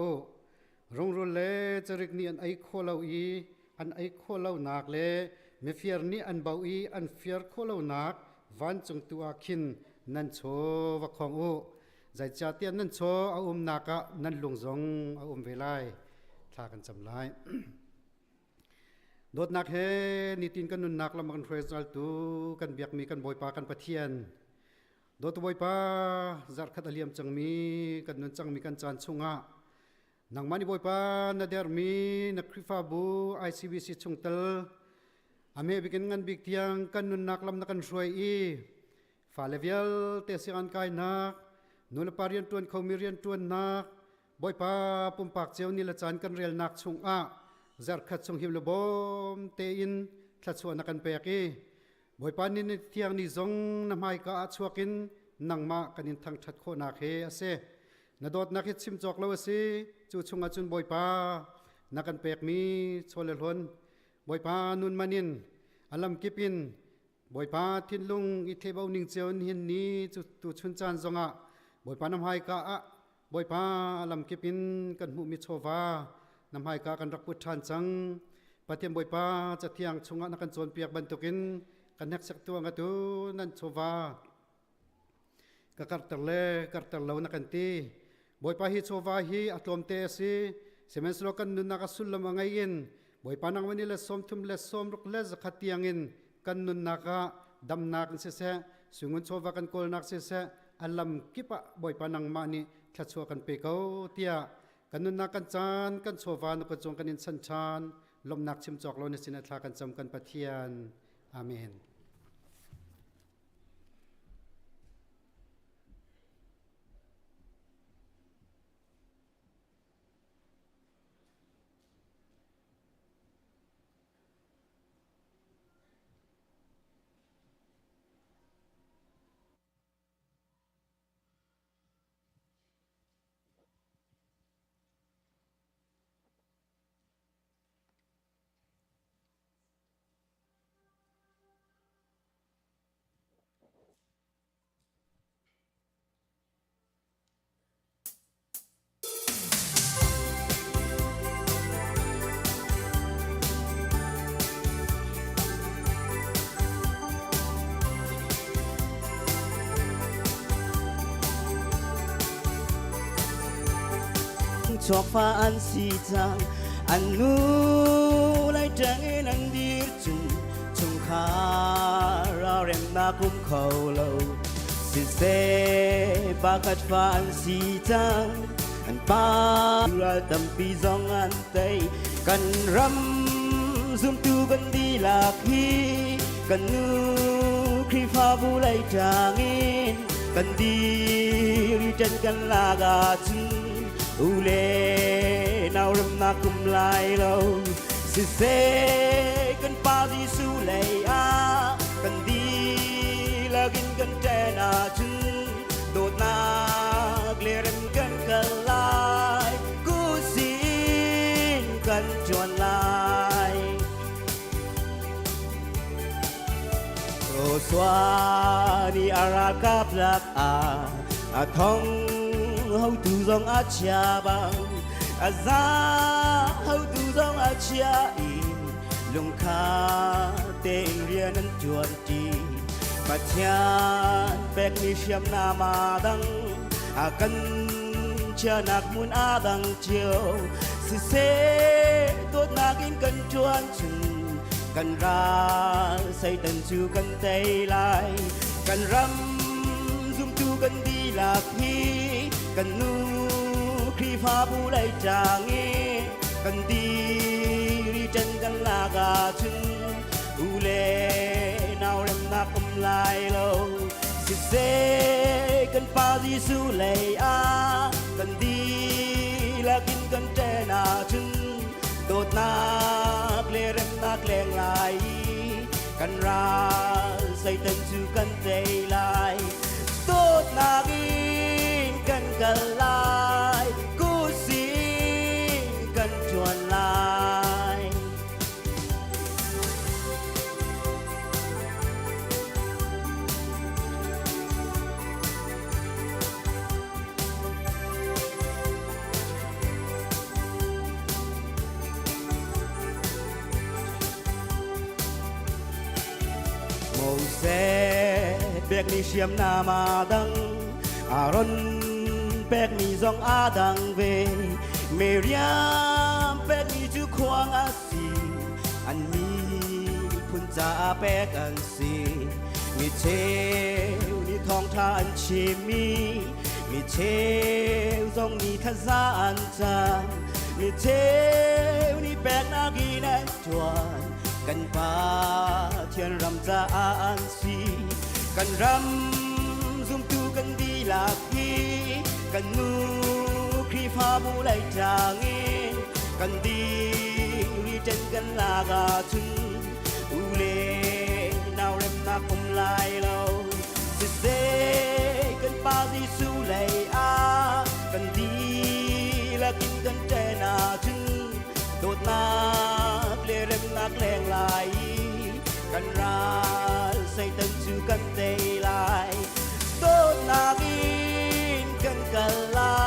รงรุเลจะเรียกนี่อันไอโคเราอีอันไอโคเรานักเลมีเฟียร์นี่อันบ่าวอันเฟียร์โคเรานักวันจงตัวขินนันโชวะของอุใจจ่าเตียนนันโชเอานักะนันลงจงเอาเวลัยทากันจำไลโดดนักเฮนิตินกันนุนนักละมันเฟซัลตูกันเบียกมีกันบอยปากันปะเทียนโดดบอยปาจัดขัดเลียมจังมีกันนุนจังมีกันจานชงะนังมันบอยปานาเดอร์มีนักคริฟาบู ICBC ชงเตลอเมริกันงันบิกเทียงกันนุนนักลำนักกันช่วยอีฟาเลเวลเตสิกันกายนักนุนปารียนตวนเขามีเรียนตวนนักบอยปาปุ่มปากเจ้านี่ละจานกันเรียลนักชงอะจัดขัดชงหิมลบอมเตอินขัดส่วนนักกันเปกีบอยปานินเทียงนี่จงนำให้กาชัวกินนังมากันนินทางชัดโคนักเฮอเซนดอดนักฮิตซิมจอกเลวสิจูชงอาจุนบอยปานักกันเปกมีโชเลลฮนบอยปานุนมานินอลัมกิปินบอยปาทินลุงอิเทบเอานิงเจียวนินนี้จุตุชุนจานจงะบอยปานำให้กาบอยปาอลัมกิปินกันหูมิโชวานำให้กากันรักพุทธานจังปฏิมบอยปาจะเที่ยงชงะนักกันโจนเปียกบรรทุกินกันนักสักตัวกันตูนันโชวากะกัดตะเลกัดตะเลวนักกันตีบอยปาฮิโชวาฮิอัตลมเตสีเสมสโลกันนุนนักสุลลมังไงยินบอยปานังวันนี้เลสมทุมเลสมรุกเลสขัดยังอินกันนุนนักดำนักเสเสสุงุนโชวากันโกลนักเสเสอัลลัมกิปะบอยปานังมานีขัดชัวกันเปกเอาเตียกันนุนนักกันจานกันโชวานุกจงกันอินสันชานลมนักชิมจอกโลนิสินัทลากันจำกันปะเทียนอาเมน
ชอกฟ้าอันสีจางอันนูไลจังเอนังดีจุนชงคาราเรมนาคุมเขาโลสิเซปากัดฟ้าอันสีจางอันปาราตัมปีซองอันเตยกันรำซุมตูกันดีหลากฮีกันนูครีฟ้าบูไลจางเอนกันดีริจันกันลากาจุนUle now ram na kum lai lo si se kan pa di su lei a kan di la gin kan te na chun do swani araka plak a thong hau tu zong a chia bang a za hau tu zong a chia i lung kha te rian an chuan ti pa thian pek ni siam na ma dang a kan cha nak mun a dang chiều si se tot nakin kan chuan chunกันราใส่ตันจูกันใจลายกันรำซุ่มจูกันดีหลากพีกันนูครีฟ้าผู้ไล่จางเงกันดีรีจันกันลากาถึงอูเล่นาวรำนักอมลายโลสิเซกันปาดีสู้เลยกันดีและกินกันเจนาถึงโดดนาเกลเรมนาเกลงลายกันราใส่ตันจูกันใจลายโดดนากินกันกันลายกูสิกันชวนลายเซเบกนี่เชียมนามาดังอารอนเบกนี่ซองอาดังเวเมริยามเบกนี่จูควางอาซีอันนี้พุ่นจาเบกอันซีมีเชวนี่ทองทานชิมีเชวซองนี่ทัซาอันจางมีเชวนี่เบกนากีนันจวนกันป่าเทียนรำจาอันซีกันรำซุ่มตูกันดีหลากพีกันนูครีฟ้าผู้ไล่จางเงกันดีรีเจนกันลากาถึงอูเล่นาวเรมนักอมลายเราสิเซกันป่าดีสู้เลยกันดีและกินกันเจนาถึงโดดนาเกลเรมนักแรงลายกันราใส่ตันจูกันใจลายโดดนากินกันกันลา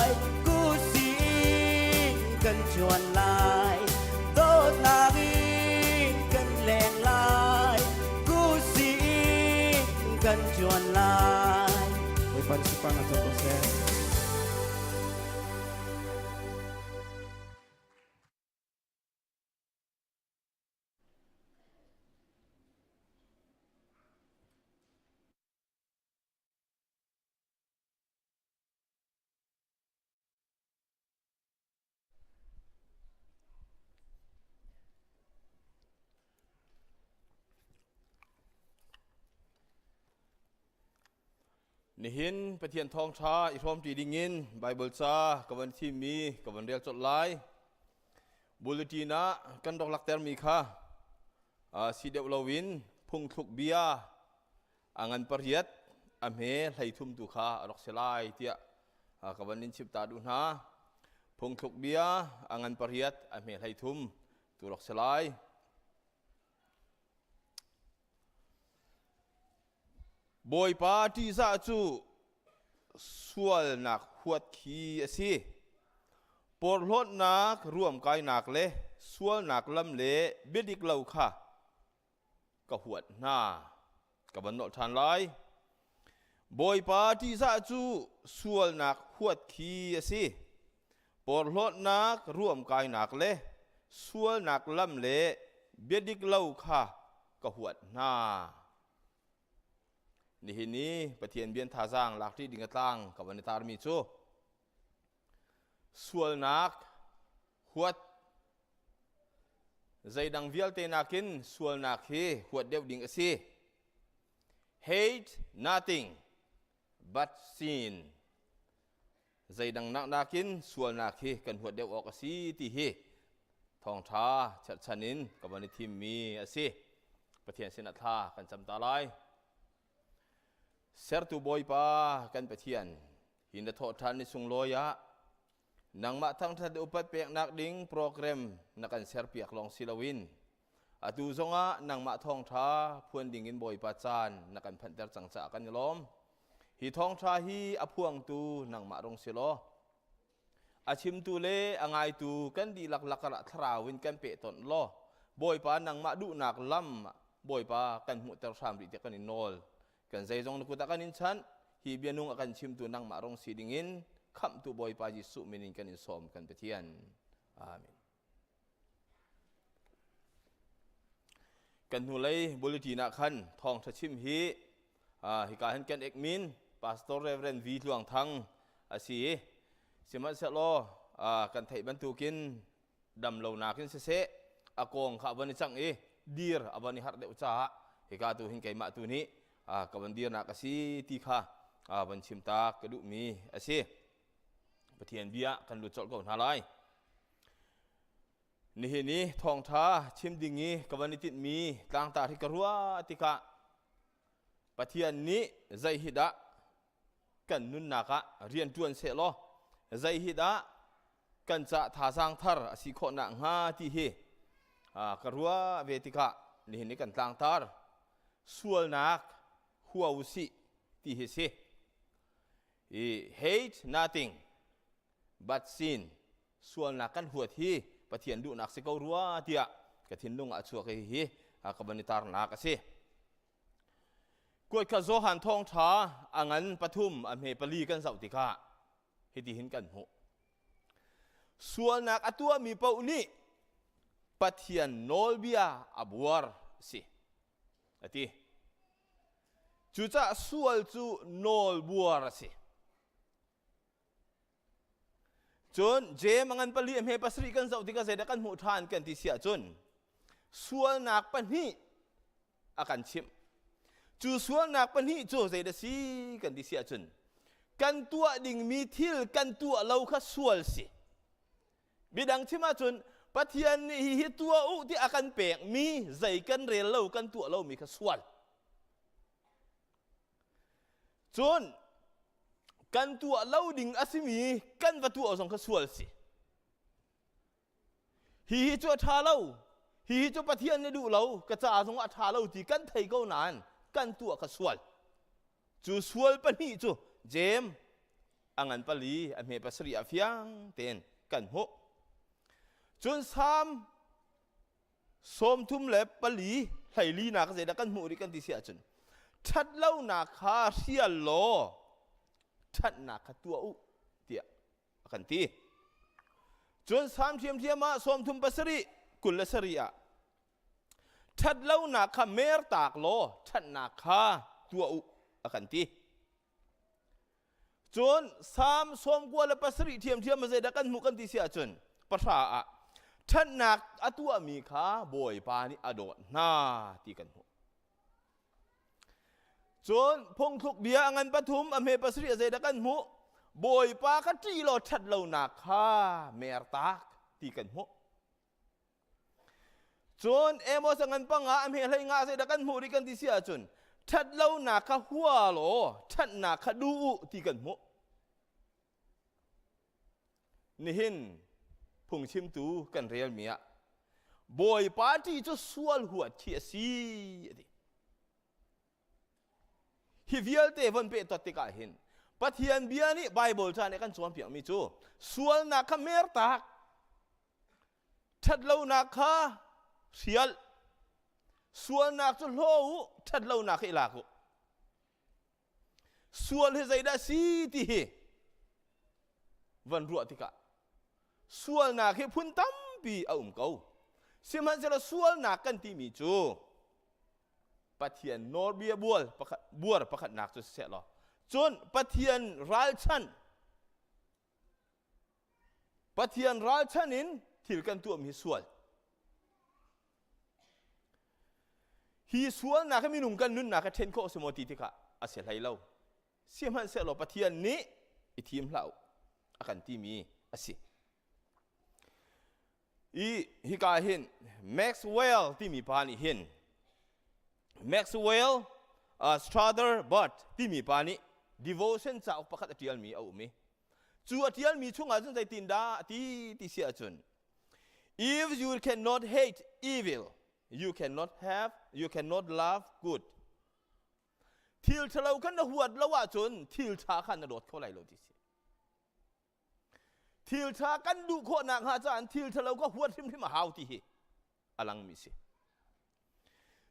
ยกูสิกันชวนลายโดดนากินกันแรงลายกูสิกันชวนลายไว้ปันสิปังอาจารย์เซ
นี่เห็นประเทียนทองช้าอีพร้อมจีดิงินไบเบิลซากับวันที่มีกับวันเรียกจดไลบุลตีนะกันดอกลักเตอร์มีค่ะสีเดวลาวินพุงทุกเบียอังันปริยัดอเมไหลทุ่มตุค่ะดอกเสลายเตียกับวันนินชิบตาดูนะพุงทุกเบียอังันปริยัดอเมไหลทุ่มตุดอกเสลายบอยปาที่ซาจูสวลนักขวดขี้สิปวดรถนักรวมกายนักเละสวลนักลำเละเบ็ดอีกเหล่าค่ะก็หวดหน้ากับบันโนทานไลบอยปาที่ซาจูสวลนักขวดขี้สิปวดรถนักรวมกายนักเละสวลนักลำเละเบ็ดอีกเหล่าค่ะก็หวดหน้านี่หินนี้ประเทียนเบียนท่าจางหลักที่ดิ่งกลางกับวันตารมีจูส่วนนักหวดใจดังวิลเตนักินส่วนนักเฮหวดเดียวดิ่งสิ hate nothing but sin ใจดังนักินส่วนนักเฮกันหวดเดียวออกสิที่เฮทองท้าชัดชนินกับวันที่มีสิประเทียนเสนาท่ากันจำตาลายเซอร์ตูบอยปากันไปเทียนหินทอทันในสุงลอยะนางมาทั้งทัดอุปเปียกนักดิ้งโปรแกรมนักการเซอร์เปียกลองศิลวิน atu zonga nang ma thong tha phuan dingin boi pa chan nakan phanter changcha kan lom hi thong tha hi aphuang tu nang ma rong silo achim tu le angai tu kan di lak lakara thrawin kan pe ton lo boi pa nang ma du nak lam boi pa kan mu ter sam ri te kan inol kan zai jong ku ta kan in chan hi bianung akan chim tu nang ma rong si dingin kham tu boi pa ji su minin kan in som kan petian amen kan hulai bulletin khan thong tha chim hi hi ka han kan ekmin pastor reverend v luang thang asi simat se lo kan thai ban tu kin dam lo na kin se se akong kha ban chang e dir abani har de ucha hi ka tu hin kai ma tu ni ka ban dir na ka si ti kha ban chim ta ka du mi asi pathian bia kan lu chol ko na laiนี่นี่ทองท้าชิมดิ่งนี้กับวันนี้ติดมีต่างตาที่กรัวติกะปะเทียนนี้ใจหิดะกันนุนนักะเรียนจวนเสลอใจหิดะกันจะท่าสร้างทาร์สิโคนังฮาที่เฮกรัวเวติกะนี่นี่กันต่างตาร์ส่วนนักหัวอุสิที่เฮเซhate nothing but sin ส่วนนักกันหัวที่ปะเทียนดูนักสิเการัวเดียกะทินลุงอาชัวกะฮีกับบันิตารนักสิกวดขะโซหันทองท้าอังันปทุมอเมปลีกันเสาติกะฮิติหินกันหูส่วนนักอตัวมีเป้านี้ปะเทียนโนลเบียอบัวสิอติจูจะส่วนจูโนลบัวสิจนเจมังันปลีเมปัสริกันเจ้าที่ก็เสด็จกันหมู่ทานกันที่เสียจนส่วนนักปนีอาการชิมจู่ส่วนนักปนีจู่เสด็จสีกันที่เสียจนกันตัวดิ่งมีทิลกันตัวเราข้าส่วนสิบิดังชิมาจนปะเทียนนี่ตัวอุที่อาการเปกมีใจกันเรียนเรากันตัวเรามีข้าส่วนจนกันตัวเล่าดิ่งอาศิมีกันวัตถุเอาสองขสวลสิฮีจัวทาเล่าฮีจัวปะเทียนในดูเรากระจาสงอาทาเล่าที่กันไทยเก้านานกันตัวขสวลจูสวลปนีจูเจมอังันปลีอเมปัสริอาฟยังเต็นกันโหจนสามสมทุมเล็บปลีไหลลีนักเสด็จกันหมู่ดิกันที่เสียจนชัดเล่านาคาเสียโลชัดนักตัวอุเดียกันทีจนสามเทียมมาสมทุมปัสริกุลสริยะชัดเล่านักเมรตากโลชัดนักตัวอุกันทีจนสามสมกุลปัสริเทียมมาเจดกันมุกันทีเสียจนปะชาชัดนักตัวมีขาบอยปานิอโดนาตีกันหูจนพงทุกเบียงันปฐุมอเมปัสริเจดกันหูบอยปาคัจีโลชัดเหล่านักเมรตากตีกันหูจนเอโมสังกันปังอเมไรงาเจดกันหูดิกันที่เสียจนชัดเหล่านักหัวโลชัดนักดูตีกันหูนี่เห็นพงชิมตูกันเรียลเมียบอยปาที่จะสวลหัวเทียซีฮิวิลเตวันเปตติกาเห็นปะเทียนเบียนี่ไบเบิลจานในกันสวนเพียงมีจูส่วนนักเมรตากชัดเหล่านักเสียลส่วนนักจุโลชัดเหล่านักอิลากุส่วนที่ใจได้สีที่วันรัวติกาส่วนนักที่พุ่นตั้มปีเอาเขาสิมันจะส่วนนักกันที่มีจูปะเทียนโนเบียบัวประคัดนักจุดเสียหรอจนปะเทียนรัลชันนินที่กันตัวมีส่วนฮีส่วนนักมีหนุ่มกันนุ่นนักเทนโคสมติติกะอาเสียไหลเราเสียมันเสียหรอปะเทียนนี้อีทีมเราอาการที่มีอาศิฮิกาเห็นแม็กซ์เวลที่มีพานิเห็นMaxwell, Strother, but timi pani devotion sa pakat atial mi au mi. Chu atial mi chunga jun sai tinda ti sia chun. If you cannot hate evil, you cannot love good ทิลทะเลากันนะหัวละว่าจนทิลชาขันนะโดดเข้าไหลโลดิสิทิลชากันดูโคนักหาจานทิลทะเลาก็หัวทิมที่มาหาวที่เหอลังมิสิ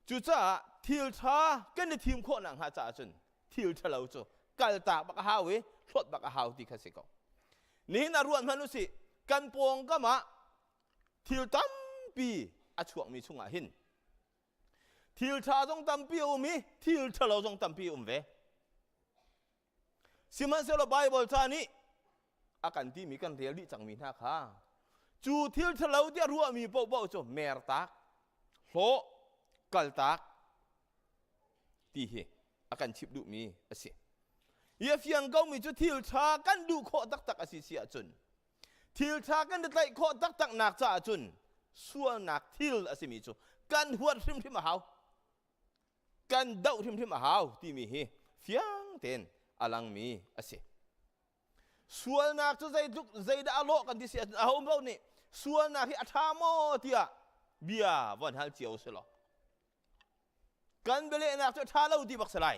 จุจ้าทิลชากันในทีมโคนักหาจานจนทิลทะเลาจกัลตาบักหาเวรถบักหาวที่ข้าศึกเขานี่น่ารวนมนุษย์กันปองก็มาทิลตั้มปีอาช่วงมีช่วงหินทิลชาจงตั้มปีมีทิลทะเลาจงตั้มปีเวสิมันเสลบายบอลชานี้อาการที่มีกันเรียลดิจังมีหน้าค่ะจูทิลทะเลาที่รัวมีเบาๆจเมรตักโหกัลตักที่เหอาการชิบดุมีสิเยี่ยฟียงเขามีจูทิลชากันดูโคตักอาศิเสียจนทิลชากันได้โคตักนักจ่าจนส่วนนักทิลอาศิมีจูกันหัวทิมที่มาหาวกันเดาทิมที่มาหาวที่มีฟียงเต็นอลังมีสิส่วนนักจะใจได้อโลกันที่เสียเอาเบานี่ส่วนนักที่อัฐามอที่อะเบียวันฮัลเจียวสิล่ะกันเบลนักจะท่าเล่าที่บักสลาย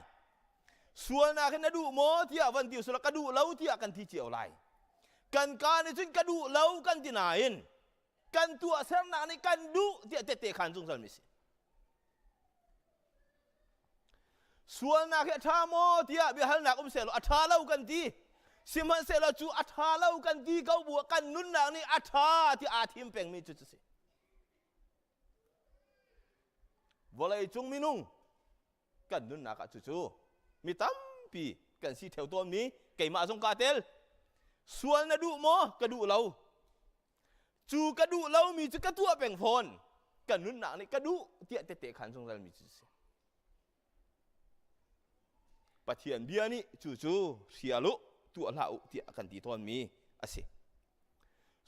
ส่วนนักที่นดูโมที่อะวันเดียวสิล่ะกระดูเล่าที่อะกันที่เจียวไลกันการในจุดกระดูเล่ากันที่ไหนกันตัวเส้นนักในกันดูที่อะเตะขันจงสันมิสิส่วนนักที่อัฐามอที่อะเบียฮัลนักเสลอัฐาเล่ากันที่สิมันเสลจูอัฐาเล่ากันที่เขาบวกกันนุ่นนักนี่อัฐาที่อาทิมเป่งมีจุดสิวลัยจงมินุงกันนุ่นนักจู่มีตั้มปีกันสีเทวตัวนี้เกี่ยมาจงกาเตลส่วนนดูโมกระดูเราจูกระดูเรามีจุกระตัวเป่งฟอนกันนุ่นนักนี่กระดูเตะเตะขันจงเรามีจุดสิปะเทียนเบียนี่จู่เสียลุตัวเราเตียกันตีตอนมีสิ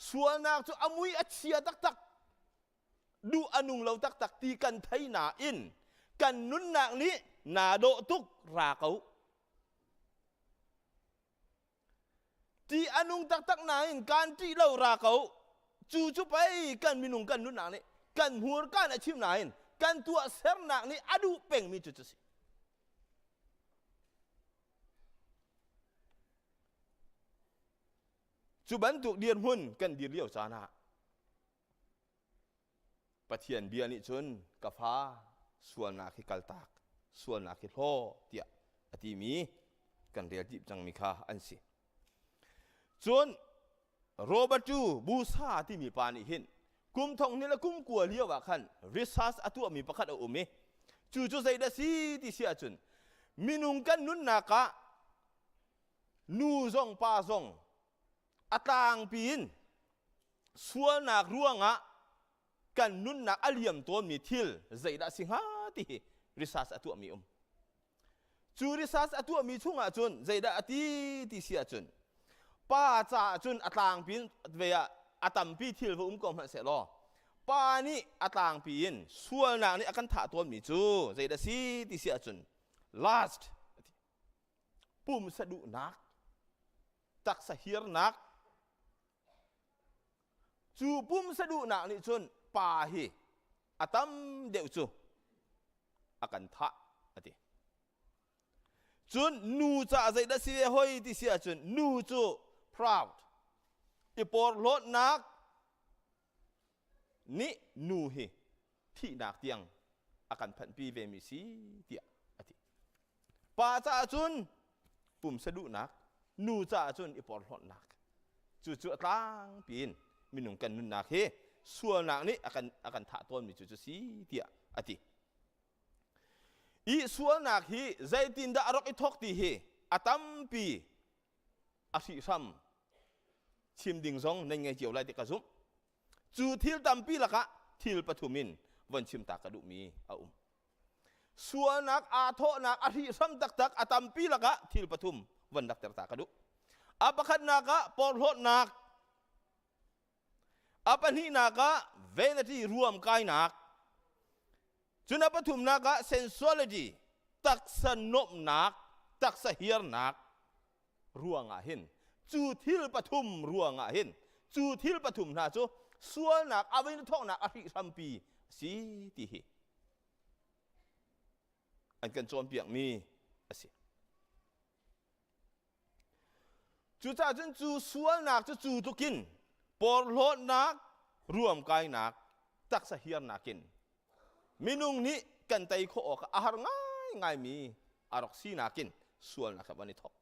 ส่วนนักจู่อมุยอัจฉริยะตักดูอนุงเราตักตีกันไทยนาอินกันนุนนักนี้นาโดตุกราเขาตีอนุงตักนาอินการที่เราราเขาจู่ไปกันมินุงกันนุนนักนี้กันหัวกันอาชีพนาอินกันตัวเสรนักนี้อดูเป่งมีจุดสิจุบันตุกเดียนหุ่นกันดีเลี้ยวจานะปะเทียนเบียนิจนกาฟ้าส่วนนักที่กัลตากส่วนนักที่โลเตียอติมีกันเรียจิบจังมีค่าอันสิจนโรบัจูบูซาที่มีปานิหินกุมทองนี่ละกุมกัวเลี้ยวว่าขันริซัสอตัวมีประคัดอุเมจู่ใจได้สิที่เสียจนมินุงกันนุนนักะนูซองปาซองอตางปีนส่วนนักร่วงะกันนุนนักอเลียมตัวมีทิลใจได้สิงหาที่ริซัสอตัวมีจูริซัสอตัวมีช่วงจนใจได้อติที่เสียจนป้าจ่าจนอตางปีนเวียอตัมปีทิลว่ากอมเสลอป้านี่อตางปีนส่วนนักนี่อากันถาตัวมีจูใจได้สิที่เสียจน last ปุ่มสะดุนักตักสะเฮียร์นักจูปุ่มสะดุนักนี่จนป่าฮีอาตัมเดวจูอากันทะอติจนนูจ่าใจได้เสียหอยที่เสียจนนูจู proud อีปอร์ลดนักนี่นูฮีที่นักเตียงอากันพันปีเวมิสีเตียอติป่าจ่าจนปุ่มสะดุนักนูจ่าจนอีปอร์ลดนักจู่ตั้งปีนมีหนุ่มกันนุนนักเฮส่วนนักนี้อากันถาต้นมีจู่สีเตียอติอีส่วนนักฮีใจตินดาอรกอิทอกตีเฮอาตัมปีอาศิซัมชิมดิ่งซองในไงเจียวไล่ติกระซุมจู่ทิลตัมปีละกะทิลปฐุมินวันชิมตากระดุมีอาส่วนนักอาโทนักอาศิซัมตักอาตัมปีละกะทิลปฐุมวันดักตากระดุอาปะขัดนักะปอลโหนักapa ni naga vanity ruam kai nak juna pathum naga sensuality taksa nop nak taksa hir nak ruanga hin chu thil pathum ruanga hin chu thil pathum na chu sual nak avin thok nak ahi sampi สีที่เหอันกันโจมเปียกมีสิจูจ่าจนจูสวนนักจูตุกินปอลโลนักรวมกายนักตักสะเฮียนนักกินมินุงนี้กันไตโคออกอาหารง่ายมีอารมณ์สีนักกินส่วนนะครับวันนี้ทอก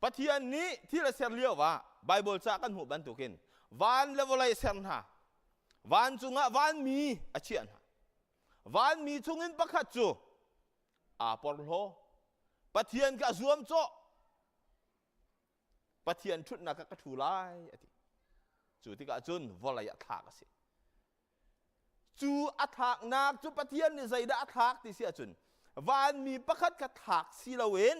ปฏิญาณนี้ที่เราเสียเลี้ยวว่าไบเบิลจากกันหูบันตุกินวันเลวไลเซนฮะวันจุงะวันมีอาเชียนฮะวันมีจุงินปักขัดจูอาปอลโลปฏิญาณกับรวมโจปฏิญาณชุดนักกระทูไลจูที่กะจุนวลายอัฐากสิจูอัฐากนักจูปฏิญาณนี่ใจได้อัฐากที่เสียจุนวันมีปักขัดกระถากสิลาเวน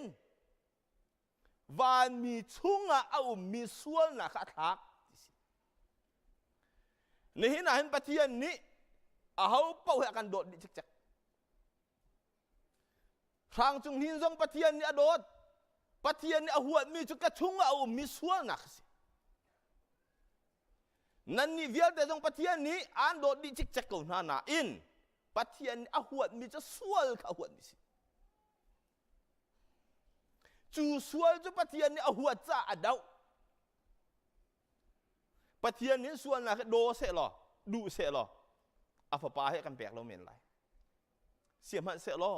วันมีชุงะเอามีส่วนนักอัฐากในหินเห็นปฏิญาณนี้เอาเป้าให้กันโดดดิจักทางจงหินจงปฏิญาณนี้อโดดปฏิญาณนี้หัวมีจุกกระชุงเอามีส่วนนักสินั่นนี่เวียแต่จงปฏิญาณนี้อันโดดดิจักกูนานาอินปฏิญาณนี้หัวมีจะส่วนกับหัวมีสิจูส่วนจุปฏิญาณนี้หัวจ้าอดาวปฏิญาณนี้ส่วนนักโดเสลอดูเสลออาฟปาให้กันแปลกเราเมนไรเสียมันเสลอ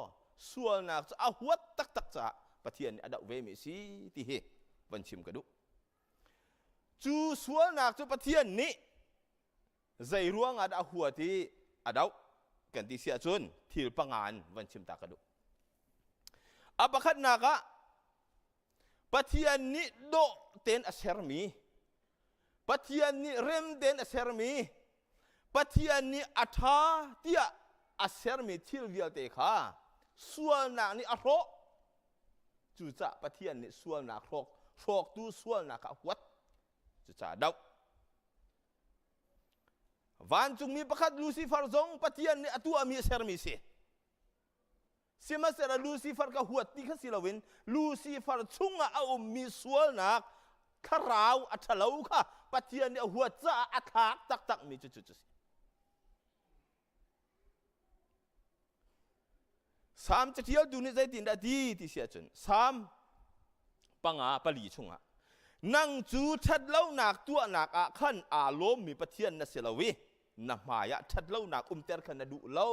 ส่วนนักจะหัวตักจ้าปฏิญาณนี้อดาวเวมิสิที่เหวันชิมกระดุจูส่วนนักจุปฏิญาณนี้ใจร่วงอดาวหัวที่อดาวกันที่เสียจนที่ปังงานวันชิมตากระดุอาปะขัดนักะปฏิญาณนี้โดเต็นอเชรมีปฏิญาณนี้เริ่มเต็นอเชรมีปฏิญาณนี้อัฐาที่อเชรมีที่เวียเตค่ะส่วนนักนี้อโรจูจ่าปฏิญาณนี้ส่วนนักโรกดูส่วนนักวัดจูจ่าดาววันจุงมีประคัดลูซิฟาร์ซงปฏิญาณนี้อตัวมีเชรมีเสียมาเสร็จลูซิฟาร์ก็หัวตีข้าศิลาวินลูซิฟาร์ชุงเอามีส่วนนักขราวอัฐเลวค่ะปฏิญาณนี้หัวจ้าอัฐากตักมีจุดสามจะเที่ยวดูนี่ใจตินดาดีที่เสียจนสามปังปลีชงนั่งจูชัดเล่าหนักตัวหนักขันอารมณ์มีปฏิญาณนัสลาวินำมายะชัดเล่าหนักเตอร์ขันดูเล่า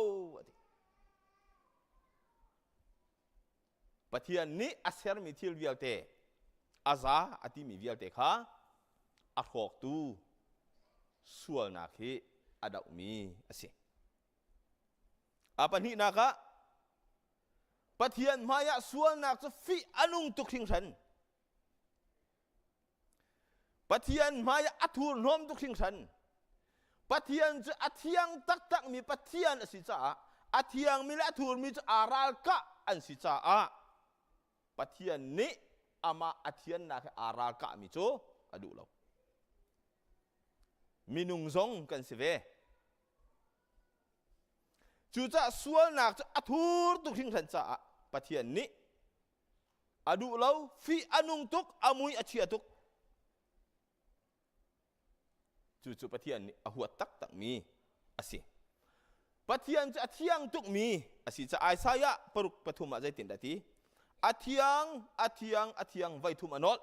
ปฏิญาณนี้อาเซอร์มีที่เวียลเตอาซาอติมีเวียลเตค่ะอักอกตูส่วนนักที่อดาวมีอาเซปัญหานักะปฏิญาณมายะส่วนนักจะฟิอนุงตุกทิ้งฉันปฏิญาณมายะอัตุรนอมตุกทิ้งฉันปฏิญาณจะอัธยังตักมีปฏิญาณสิจ้าอัธยังมีละอัตุรมีจะอาราลกะอันสิจ้าปฏิญาณนี้อามาอัธยันนักอาราลกะมิโจอดูเรามินุงซงกันสิเวจูจ่าส่วนนักจะอัตุรตุกทิ้งฉันจ้าปฏิญาณนี้อดูเราฟิอนุงตุกอามุยอเชียตุกจู่ๆปฏิญาณนี้หัวตักมีอาศิปฏิญาณจะอัธยังตุกมีอาศิจะไอซายะปรุกปฐุมะใจตินดาทีอัธยังไว้ทุมอนอล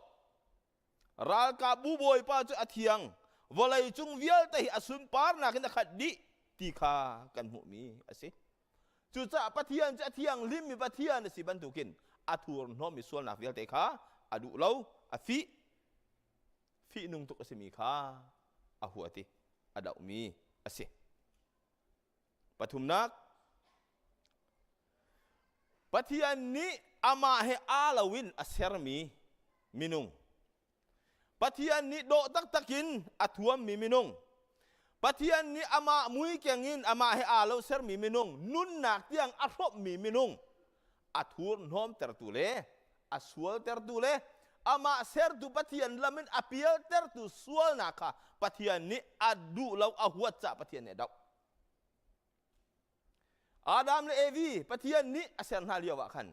รัลกาบูบอยป้าจะอัธยังวลัยจุงเวียลแต่อสุนปาร์นักนักขัดดิตีขากันหุมีอาศิจู่ๆปฏิญาณจะอัธยังลิมมีปฏิญาณสิบันตุกินอัตุรนอมิส่วนนักเวียลแต่ขาอดูเราอฟินุงตุกสิมีขาหัวที่อดาวมีอาศิปฐุมนักปฏิญาณนี้อามาให้อาลาวินอาเซรมีมินุงปฏิญาณนี้โดตักกินอัฐวมมีมินุงปฏิญาณนี้อามามุยเกียงินอามาให้อาลาเซรมีมินุงนุนนักที่ยังอัฐวมมีมินุงอัฐวน้อมเตอร์ตุเลอัสวลเตอร์ตุเลอามาเซรตุปฏิญาณละมันอภิเอลเตอร์ตุสวลนักปฏิญาณนี้อดูเราหัวจ่าปฏิญาณนี้ดาวอาดัมและเอวีปฏิญาณนี้อาเซนฮาเลียวะขัน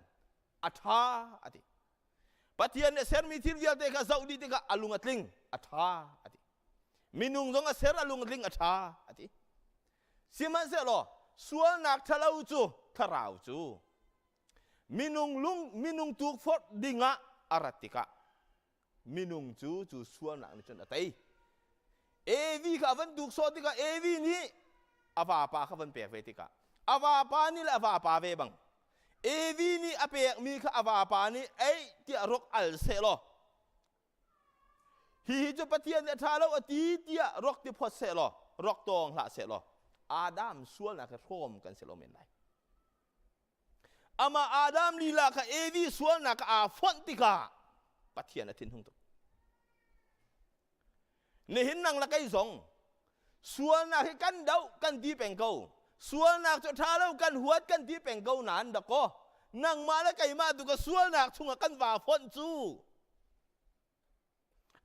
อัฐาอติปฏิญาณนี้เซรมีที่เวียลเตกะซาอุดีเตกะอลุงอัตลิงอัฐาอติมินุงซงอาเซรอลุงอัตลิงอัฐาอติ สิมันเสียหรอส่วนนักทะเลาจูทะราวจูมินุงลุงมินุงตุกฟอดดิงะอารัติกะมินุงจูส่วนนักนี่จนอะไรเอวีข้าวันตุกโซติกะเอวีนี่อาวาปาข้าวันเปียกเวติกะอาวาปานี่แหละอาวาปาเวบังเอวีนี่อเปียกมีข้าอาวาปานี่ไอที่รกอัลเซโลฮีจะปะเทียนเนี่ยทาเราอตีเตียรกที่พอเซโลรกตองละเซโลอาดัมส่วนนักโรมกันเซโลเมนไลอามาอาดัมลีลาค่ะเอวีส่วนนักอาฟอนติกาปะเทียนทิ้งหงตุในหินนังละไกสงส่วนนักกันเดากันดีเป็นเกาส่วนนักจะทาเรากันหัวกันดีเป็นเกาหนานดอกก็นังมาละไกมาดูกับส่วนนักทุ่งกันว่าฟอนจู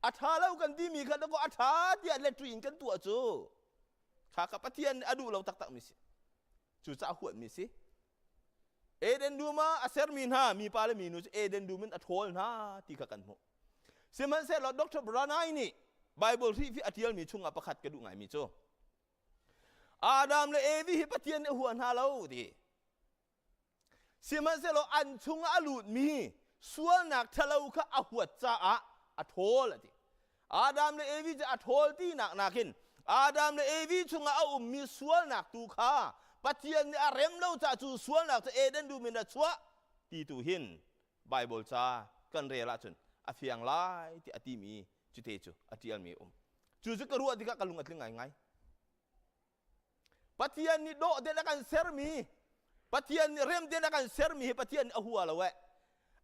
อาทาเรากันดีมีกันแล้วก็อาทาที่เลตรีนกันตัวจูข้ากับปะเทียนอดูเราตักมิสิจูจะหัวมิสิเอเดนดูมาอาเซอร์มินฮามีปาเลมีนุเอเดนดูมันอัทโฮลนะที่ข้ากันหมเสมันเสร็จแล้วด็อกเตอร์บรานายนี่ไบเบิลที่ฟิอาเทียลมีช่วงอปขัดกระดูกไงมีโจอาดัมและเอวีปะเทียนหัวหน้าเราดิเสมันเสร็จแล้วอันช่วงอาลูดมีส่วนนักทะเลาข้าอาหัวจ้าอัทโฮลดิอาดัมและเอวีจะอัทโฮลที่หนักนักินอาดัมและเอวีช่วงอาอุมมีส่วนนักตูข้าปะเทียนเนี่ยเร็มเราจะจูส่วนนักจะเอเดนดูมินชัวที่ตูหินไบเบิลจ้ากันเรียละจนอภิยังไลที่อติมีจุดเตจูอติอัลมีจูจะกระรัวที่กัลลุงอัดลิงไงปะเทียนนี่โดเดนกันเซอร์มีปะเทียนเร็มเดนกันเซอร์มีปะเทียนอาหัวละเว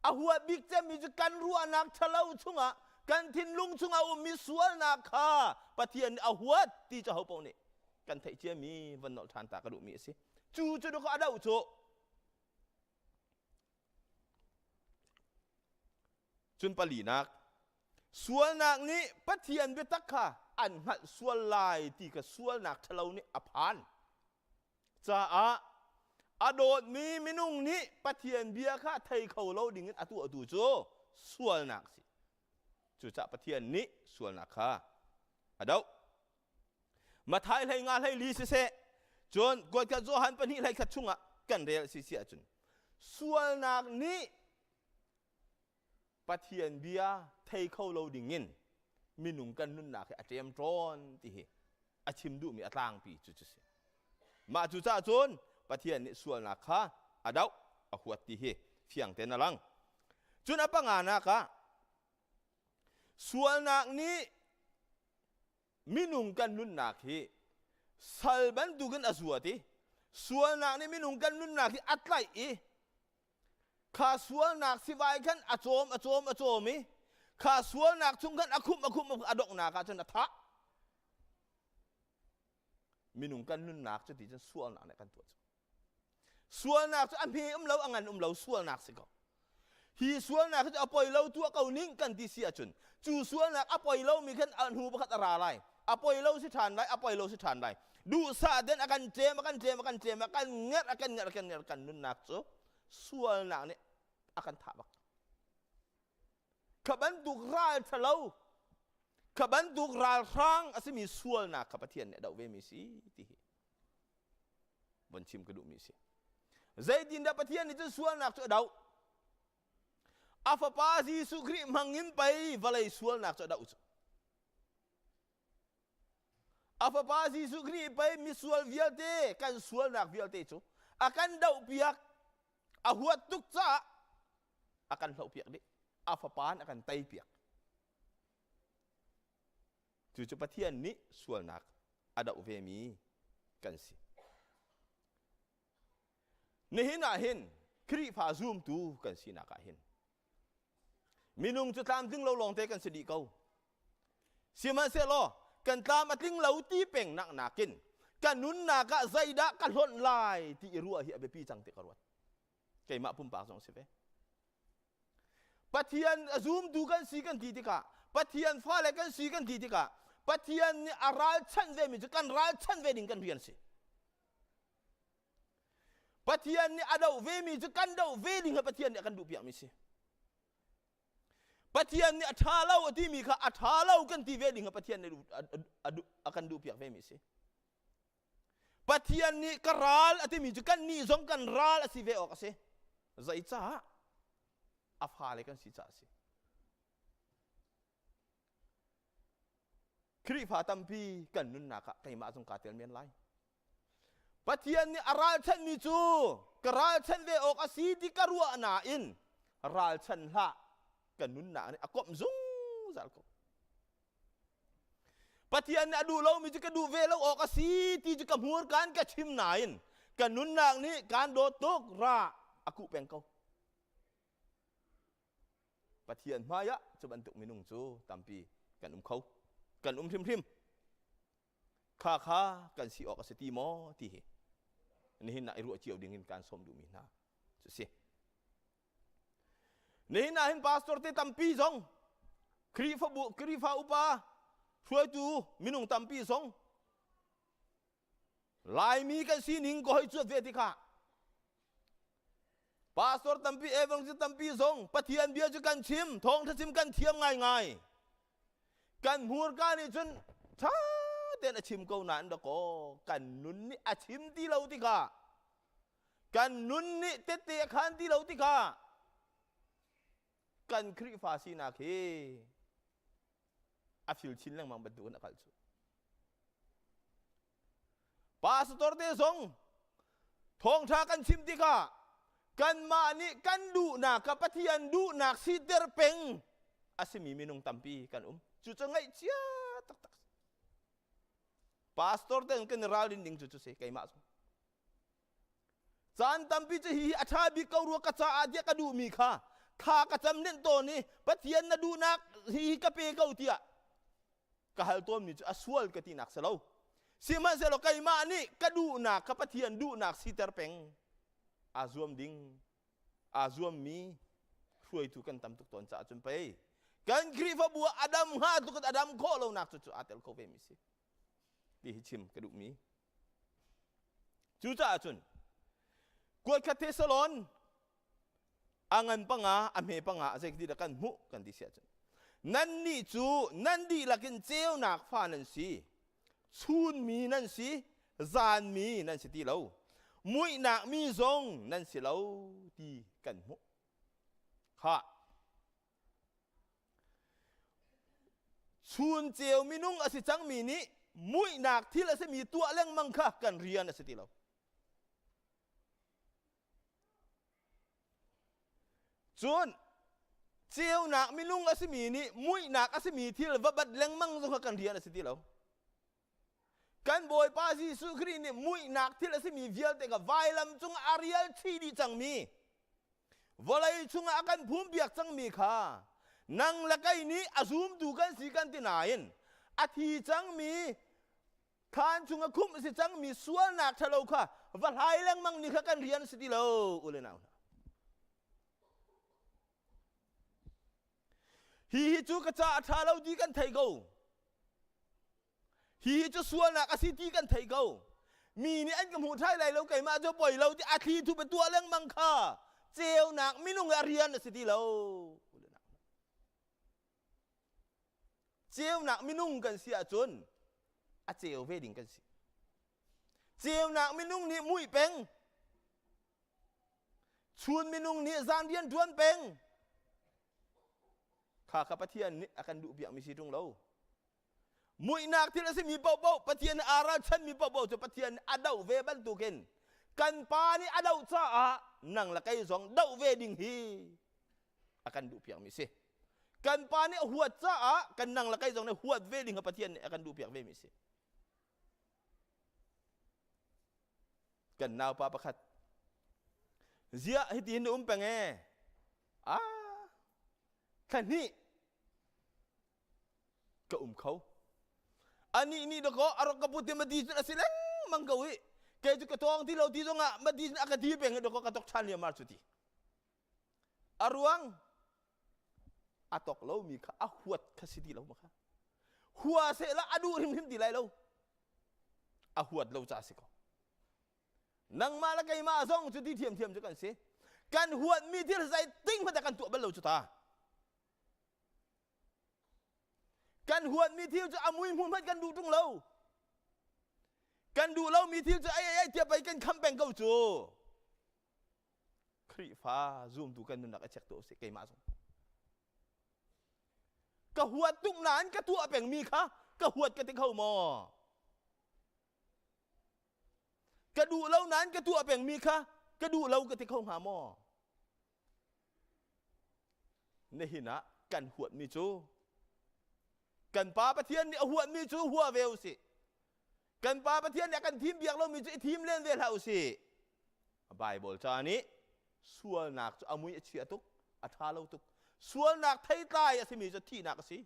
อาหัวบิ๊กเจมีจะกันรัวนักทะเลาชุงะกันทินลุงชุงะอุมีส่วนนักข้าปะเทียนอาหัวที่จะเอาปนี่กันไทยเจียมีวันนอทานตากระดูกมีสิจูจะดูเขาadaอุโจจุนปลีนักส่วนนักนี้ปะเทียนเบตักค่ะอันหัดส่วนลายที่กับส่วนนักทะเลานี่อภานจะอโดดมีมินุงนี้ปะเทียนเบียค่ะไทยเขาเราดิ่งอตุอตุโจส่วนนักสิจูจะปะเทียนนี้ส่วนนักค่ะอดามาท้ายให้งานให้ลีเสจนกวดกันโจหันปนิให้ขัดชุงอ่ะกันเรียลสิเสียจนส่วนนักนี้ปะเทียนเบียไทยเข้าเราดิ่งเงินมีหนุ่มกันนุ่นนักอาเจียมร้อนที่เหอาชิมดูมีอัตลางปีจุดเสียมาจุดจ้าจนปะเทียนนี่ส่วนนักค่ะอดาวอหัวที่เหเฟียงเตนลังจนอปังงานนักค่ะส่วนนักนี้มินุงกันนุ่นนักที่สัลบันดูกันอสวติส่วนนักนี้มินุงกันนุ่นนักที่อัตไลอีข้าส่วนนักสิวายกันอโจมมีข้าส่วนนักทุ่งกันอคุมอดอกนักจนอัฐะมินุงกันนุ่นนักจะตีจนส่วนนักในกันตัวส่วนนักจะอันพีเราอังงันเราส่วนนักสิก็ฮีส่วนนักจะเอาปล่อยเราตัวเขานิ่งกันที่เสียจนจูส่วนนักเอาปล่อยเรามีกันอันหูประคัตราไรเอาปล่อยเราสิทานไรเอาปล่อยเราสิทานไรดูซาเดนอากันเจมอากันเงียนุ่นนักจูส่วนนักเนี่ยอากันถาบักขบันตุกราลทะเลาขบันตุกราลครั้งอาศัยมีส่วนนักขับเทียนเนี่ยดาวเวมิสีที่บนชิมกระดูกมิสีใจดินดาปเทียนนี่จะส่วนนักจะดาวอาฟปาซีสุครีมังงินไปวลัยส่วนนักจะดาวอาฟปาซีสุครีไปมิส่วนวิลเตกันส่วนนักวิลเตจูอากันดาวเปียกอาหัวตุกจ้าอากันเหลาเปียกดิอาฟปานอากันไตเปียกจุดปะเทียนนี้ส่วนนักอดาเวมีกันสิในหินาเห็นครีพาซูมตูกันสินักเห็นมินุงจะตามถึงเราลองเตกันสิดีเกาเสียมันเสียล้อกันตามมาถึงเราตีเป่งนักกินกันนุนนักใจดะกันล้นลายที่รัวเหียเบปีจังเตกรวดไก่มาพุ่มปากสองเสเวปะเทียนซูมดูกันสีกันทีติกาปะเทียนฟ้าเลยกันสีกันทีติกาปะเทียนนี่อาราลชันเวมิจุกันราลชันเวดิ่งกันเพียนสิปะเทียนนี่อาดาวเวมิจุกันดาวเวดิ่งกับปะเทียนนี่อากันดูเปียกมิสิปะเทียนนี่อัฐาเล่าที่มีค่ะอัฐาเล่ากันที่เวดิ่งกับปะเทียนนี่อากันดูเปียกเวมิสิ pathian ni karal ati mi chu kan ni zong kan ral asi ve ok ase zai cha afale kan si cha ase kri pha tampi kan nun na ka kai ma jong ka tel men lai pathian ni aral chan mi chu karal chan ve ok asi di karua na in ral chan la kan nun na ni akom zung zal ko pathian ni adu lo mi chu ka du ve lo ok asi ti chu ka mur kan ka chim nain kan nun nak ni kan do tok ra aku peng kau pathian maya chu bantuk minung chu tampi kan khau kan thim kha kan si ok aseti mo ti hi ni hin na iru chiu dingin kan som du mi na chu si ni na hin pastor te tampi zong kri fa upa thuai tu minung tampi zong lai mi kan si ning ko hoi chu ve ti kha pastor tampi evangel tampi zong pathian bia chu kan chim thong tha chim kan thiam ngai kan mur ka ni chun tha ten achim ko nan da ko kan nun ni achim ti lo ti kha kan nun ni te khan ti lo ti kha kan kri fa si na ke a fil chin lang mang badu na kal chu pastor te song thong tha kan chim ti kha kan ma ni kan du na ka pathian du nak si ter peng asimi minung tampi kan chu ngai chia tak pastor ten kan ral din ding chu se kai ma so chan tampi che hi atha bi ko ru ka cha adia ka du mi kha ka cham nen to ni pathian na du nak hi ka pe ko tia ka hal tom ni aswal ka ti nak selo siman selo kai ma ni ka du nak ka pathian du nak si ter peng azuam ding azuam mi khuai tu kan tam tuk ton cha chum pe kan kri fa bua adam ha tu kat adam ko lo nak chu atel ko ve mi si di chim ka du mi chu cha chun kuat ka tesalon angan panga ame panga azek di kan mu kan di sia chun nan ni chu nan di lakin cheu nak fa nan si chun mi nan si zan mi nan si ti lo mui nak mi zong nan si lo ti kan mu ha chun cheu minung asi chang mi ni mui nak thil ase mi tua leng mang kha kan rian ase ti lo chun cheu nak minung ase mi ni mui nak ase mi thil va bat leng mang zo kha kan rian ase ti lo kan boy pa Jesu Kri ni mui nak thil ase mi vial te ka vailam chung arial thi di chang mi volai chung akan phum biak chang mi kha nang lakai ni azum du kan si kan tinain athi chang mi khan chunga khum si chang mi sual nak thalo kha va hai lang mang ni kha kan rian si ti lo ule naw hi chu ka cha thalo di kan thai go hi chu sual nak asi ti kan thai go mi ni an kam hu thai lai lo kai ma jo poi lo ti athi thu pe tua lang mang kha cheu nak minung arian si ti lo cheu nak minung kan sia chun a cheu ve ding kan si cheu nak minung ni mui peng chun minung ni zan dian duan peng kha ka pathian ni akan du biak mi si tung lo mui nak thil ase mi pau pau pathian ara chan mi pau pau chu pathian adau ve ban tu ken kan pa ni adau cha a nang la kai zong dau ve ding hi akan du biak mi si kan pa ni huat cha a kan nang la kai zong ne huat ve ding pathian ni akan du biak ve mi si kan naw pa pakhat zia hitin penge a kan ni ka khau ani ni do ko arok ka puti madi na silang manggawi kay ju ka tong ti lo ti nga madi na ka di peng do ko ka tok chan ya mar chuti aruang atok lo mi ka ahwat ka siti lo maka huwa se la adu rim ti lai lo ahwat lo cha si ko nang malakay ma zong chuti thiam chu kan se kan huat mi thil sai ting pa kan tu bal lo chu ta kan huat mi thil chu amui mun phat kan du tung lo กันดูเรามีที่จะไอ้เทียบไปกันคำแบ่งเก้าจูครีฟ้าซูมดูกันนุนักเช็คตัวสิเกยมาส่งกะหัวตุกนานกะตัวแบ่งมีค่ะกะหัวกะติเข้ามอกระดูเล่านั้นกระตัวแบ่งมีค่ะกระดูเรากระติเข้าหาหม้อในหินะกันหวดมีจูกันป้าประเทียนเนี่ยหวดมีจูหัวเวลสิกันป้าประเทียนเนี่ยกันทีมเบียกเรามีจูทีมเล่นเวลาสิไบเบิลจานี้ส่วนหนักจะเอามุ้ยเชียตุกอัฐาเราตุกส่วนหนักไทยใต้สิมีจะที่หนักสิ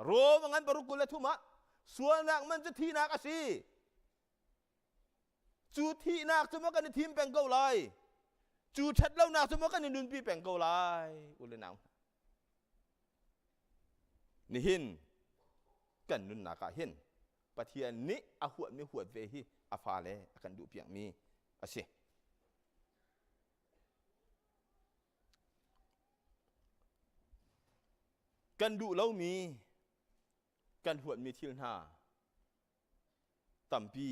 โรมันงั้นปรุกุลทุมะส่วนหนักมันจะที่หนักสิจูที่นักสมกันในทีมแบ่งเกาไลจูชัดเล่านักสมกันในดุนปีแบ่งเกาไลอุลนาวนี่หินกันนุนนักหินปะเทียนนี้อาหัวมีหัวเวฮีอาฟาเลกันดูเปียงมีอาเซกันดูเล่ามีกันหัวมีทิลนาตัมปี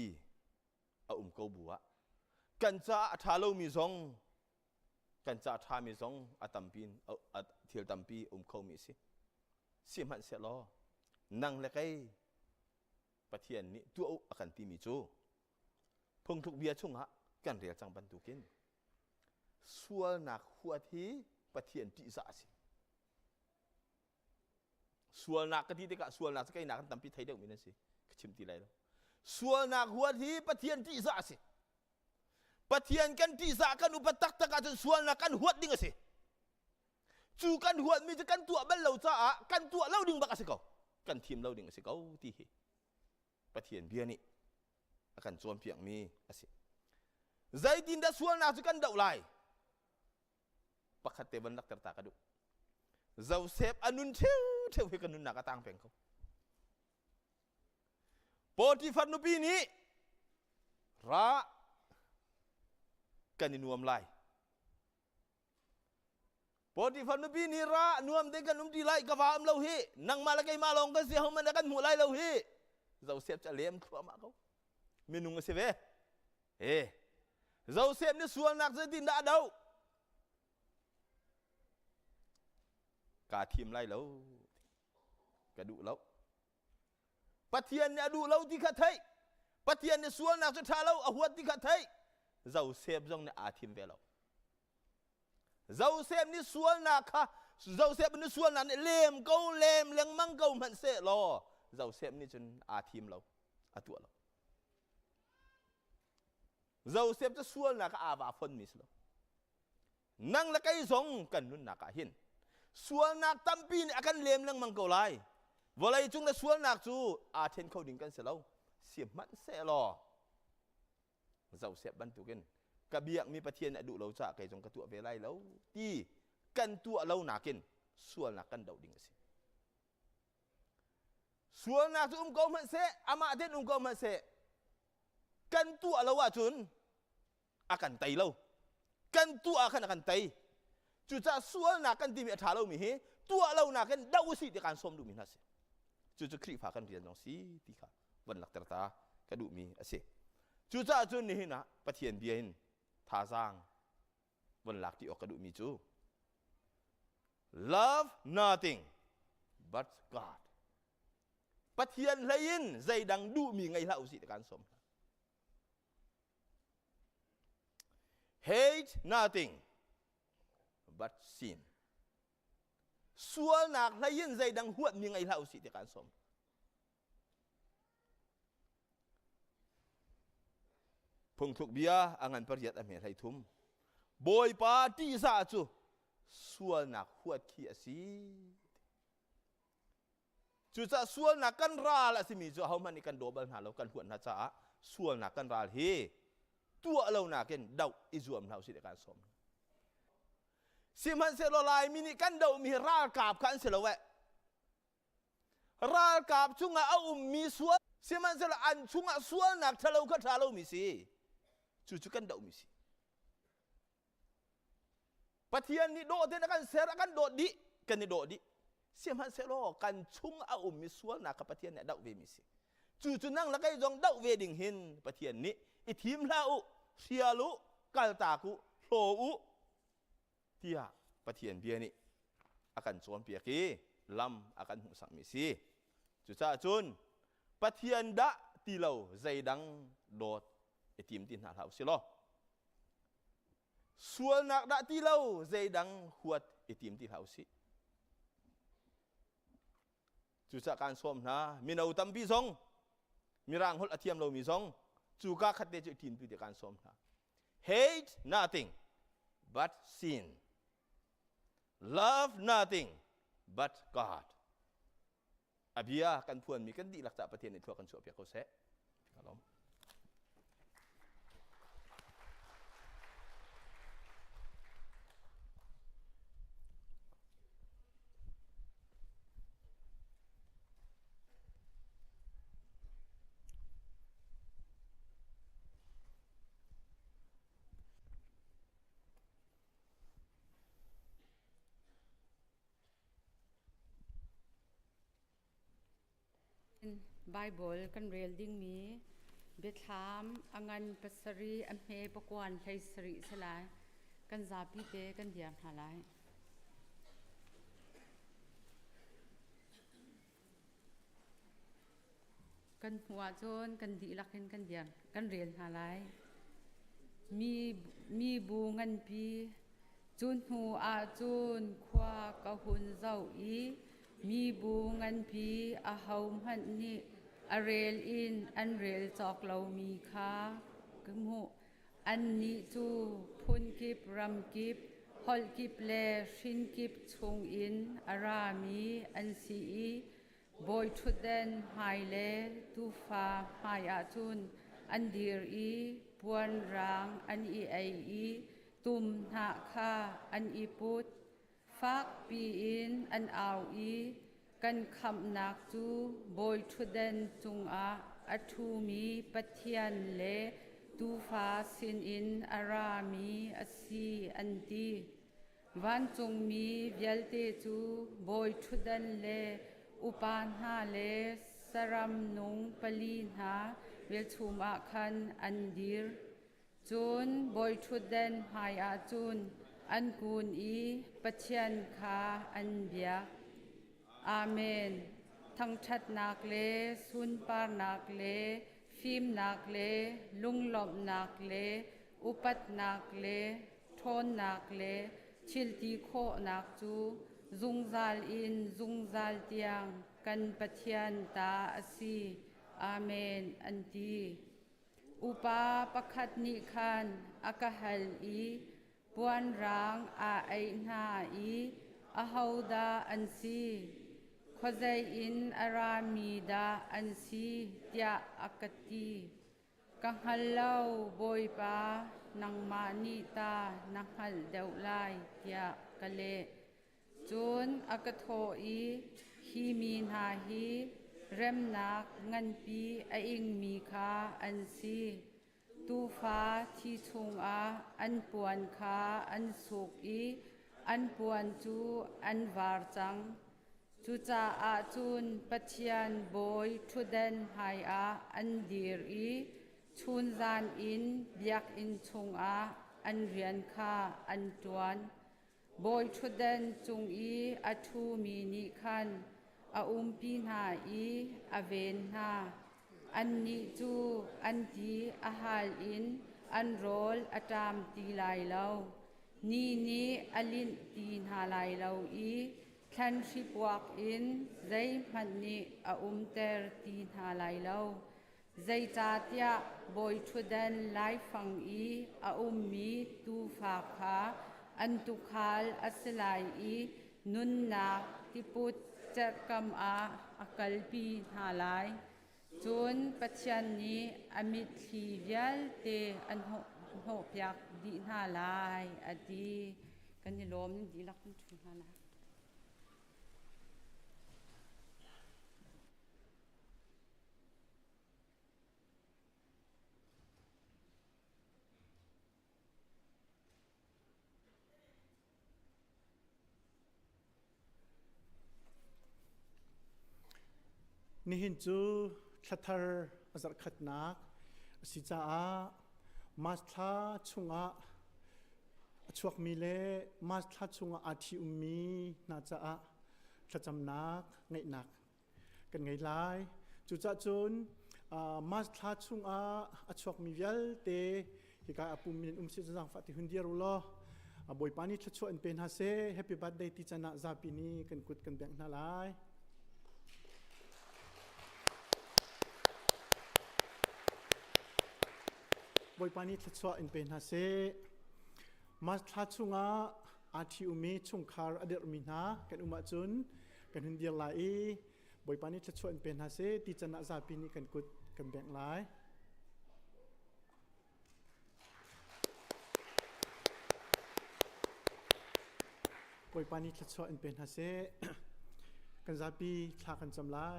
เอาเกาบัวกันจะทาโลมีซองกันจะทามีซองอาตัมปีนเอาเทียลตัมปีเกามีสิมันเสียล้อนั่งเล็กไอ้ปะเทียนนี้ตัวอากันตีมีจูพงทุกเบียช่วงฮะกันเรียจังบรรทุกินส่วนหนักหัวที่ปะเทียนติสาสิส่วนหนักกะทิเด็กส่วนหนักจะใกล้หนักกันตัมปีไทยเด็กมีนั่นสิชิมตีไรแล้วส่วนนักหัวที่ปะเทียนที่สาสิปะเทียนกันที่สากันอุปตักตะกันส่วนนักกันหัวดิ้งสิจูกันหัวมีจะกันตัวบ้านเราจ้ากันตัวเล่าดิ้งบักสิเขากันทีมเล่าดิ้งสิเขาที่ปะเทียนเบียนี่กันส่วนเพียงมีสิใจดินได้ส่วนนักจะกันเดาไลปักขัดเตบันนักตระตากระดูเจ้าเสพอนุนเทวให้กันนุนนักตั้งเพ่งเขาโปรติฟันนุปีนี้ระกันนวมไลโปรติฟันนุปีนี้ระนวมเด็กกันนุ่มดีไลกฟ้าเราฮีนั่งมาแล้วไงมาลงกันเสียหัวมันกันหัวไลเราฮีเจ้าเสพจะเลี้ยมทั่วมาเขาเมนูกันเสียเว้เจ้าเสพนี่ส่วนนักจะดินด่าเดากาทีมไล่แล้วกระดูแล้วปะเทียนเนี่ยดูเราที่ขัดไทยปะเทียนเนี่ยส่วนนักสุดท้ายเราเอาหัวที่ขัดไทยเจ้าเสพจงเนี่ยอาทิมเวลาเจ้าเสพนี่ส่วนนักค่ะเจ้าเสพนี่ส่วนนักเนี่ยเล่มเกาเล่มเลี้ยงมังเกามันเสลอเจ้าเสพนี่จนอาทิมเราอาตัวเราเจ้าเสพจะส่วนนักอาบาฟนมิสเรานั่งละไก่สงกันนุ่นนักหินส่วนนักตั้มปีนี่อากันเล่มเลี้ยงมังเกาไลวลัยจุงในส่วนนักจูอาเทนเขาดิ่งกันเสียแล้วเสียมันเสียรอเจ้าเสียบรรทุกินกระเบียกมีประเทียนอดุเราจะไก่จงกระตัวเวไลแล้วที่กันตัวเราหนักกินส่วนนักกันเดาดิ่งสิส่วนนักจูก็มันเสอามาเทนก็มันเสกันตัวเราว่าจุนอากันไตเรากันตัวอากันไตจุดจะส่วนนักกันที่มีอัฐาเรามีเฮตัวเราหนักกันเดาสิในการสมดุมินัสจุดจะคลิปหากันเรียนน้องสีที่ค่ะวันหลักตระตากระดูมีอาเซจุดจะจุดนี้นะปะเทียนเบียนท่าสร้างวันหลักที่ออกกระดูมีจู love nothing but God ปะเทียนเลยยินใจดังดูมีไงเล่าสิในการสม hate nothing but sinส่วนนักเลยยินใจดังหัวมีไงเล่าสิในการสมพงทุกเบียอังอันประหยัดอเมริกาทุ่มบอยปาที่ซาจูส่วนนักหัวขี้สิจุดจะส่วนนักกันราละสิมีจูเขามันกันโดบันหาเรากันหัวนาจ้าส่วนนักกันราเฮตัวเราหนักกันเดาอิจวมเราสิในการสมสิมันเสลลายมินิกันเดามีรากาบกันเสลวะรากาบชุงเอามีส่วนสิมันเสลอันชุงส่วนนักทะเลาก็ทะเลามีสิจุกันเดามีสิปะเทียนนี่โดดเด่นกันเสระกันโดดดิกันนี่โดดดิเสียมันเสลกันชุงเอามีส่วนนักกับปะเทียนเนี่ยเดาเวมีสิ จู่จุนั่งละไกจงเดาเวดิงหินประเทียนนี้อิทิมลาอุเชียลุกัลตากุโลอุที่ฮะประเทียนเบียนี่อาการสวมเปียกีลำอาการหุสักมิซีจู่จ้าจุนประเทียนดะตีเหลาใจดังโดดอิทิมตินหาเท้าสิโลส่วนนักดะตีเหลาใจดังหวดอิทิมติเท้าสิจู่จ้าการสวมนะมีนาอุตัมปีซงมีร่างหดอาเทียมเรามีซองจู่ก้าขัดเดจทีนพิธีการสมนะ hate nothing but sin love nothing but God อภิยากันพวนมีกันดีหลักจากประเทศในทั่วกันชั่วเปียกเขาเสะครับ
Bible กันเรียนดิ้งมีเบทามอังันปัสรีอัมเฮปกวนไทสริสลายกันซาปีเตกันเดียมหาลายกันหัวโจนกันดีลักเห็นกันเดียมกันเรียนหาลายมีบูงันปีจุนหูอาจุนควากะหุนเจ้าอีมีบูงันพีอาเฮาหันนี่อาเรลอินอันเรลจอกเรามีค่ากึมหูอันนี้จูพุนกิบรำกิบฮอลกิบเลชินกิบชงอินอารามีอันซีบอยชุดเดนไฮเลตูฟ้าไฮอาจุนอันดีร์อีปวนรางอันอีไออีตุมหาคาอันอีพุดฟักปีอินอันเอาอีกันคำนักจูบอยชุดเดนจุงอาอัทูมีปัทยันเลตูฟ้าสินอินอารามีอสีอันดีวันจงมีเวลเตจูบอยชุดเดนเลอุปานหาเลสรัมนุงปลีนหาเวลชุมอาคันอันดีร์จูนบอยชุดเดนหายอาจูนอันกูนอีปัจจันคาอันเบียอาเมนทั้งชัดนักเลสุนปานักเลฟิมนักเลลุงหลบนักเลอุปัตนักเลทนนักเลชิลตีโคนักจูซุงซาลอินซุงซาลเตียงกันปัจจันตาอสีอาเมนอันตีอุปาปคัดนิคันอากาฮัลอีปวนรางอาไอนาอีอาฮาวดาอันซีขวใจอินอารามีดาอันซีเตียอากตีกังฮัลเลาบอยปานังมานิตานังฮัลเดวไลเตียกะเลจูนอากโทอีฮีมีนาฮีเรมนักงันปีไออิงมีคาอันซีตูฟ้าที่ชงอาอันปวนคาอันสุกอีอันปวนจูอันวาร์จังจูจาอาจูนปัจจันบอยทุเดนไฮอาอันดีร์อีชุนจานอินเบียกอินชงอาอันเรียนคาอันตวนบอยทุเดนจงอีอัทูมีนิคันอาปีนาอีอาเวนนาอันนี้จูอันดีอาหารอินอันโรลอาตามตีลายเรานี่อลินตีนหาลายเราอีคันชิบวักอินใจมันนี่อาเตอร์ตีนหาลายเราใจจัดยาบอยชุดเดนไลฟังอีอามีตูฝากขาอันตุขาลอัสลายอีนุนนักที่พุทธกรรมอากลปีหาลายจูนปัจจันนี้อมิตรีเวลเตอันโหพยักดีหาลายอดีกันยลมดีลักมันชุนหาลาย
นี่หินจู ทัดทาร์อาจารย์ขัดนักสิจ้ามาสทาชุงชวกมีเล่มาสทาชุงอาทิอุมีน่าจะทัดจำนักไงนักกันไงไล่จุจ้าจุนมาสทาชุงชวกมีเวลเตฮิกาปุ่มมินสิจังฟัติหุนเดียรุลบอยปานีทัดชวนเป็นฮาเซ่แฮปปี้บัตเดย์ที่จะน่าจะปีนี้กันกุดกันแบ่งน่าไล่บอยปานีทัดชวนเป็นฮาเซ่มาสทาชุงอาทิอุมีชุงคาร์อเดอร์มินากันจุนกันหุนเดียไล่บอยปานีทัดชวนเป็นฮาเซ่ที่จะน่าจะปีนี้กันกุดกันแบ่งไล่บอยปานีทัดชวนเป็นฮาเซ่กันจะปีทากันจำไล่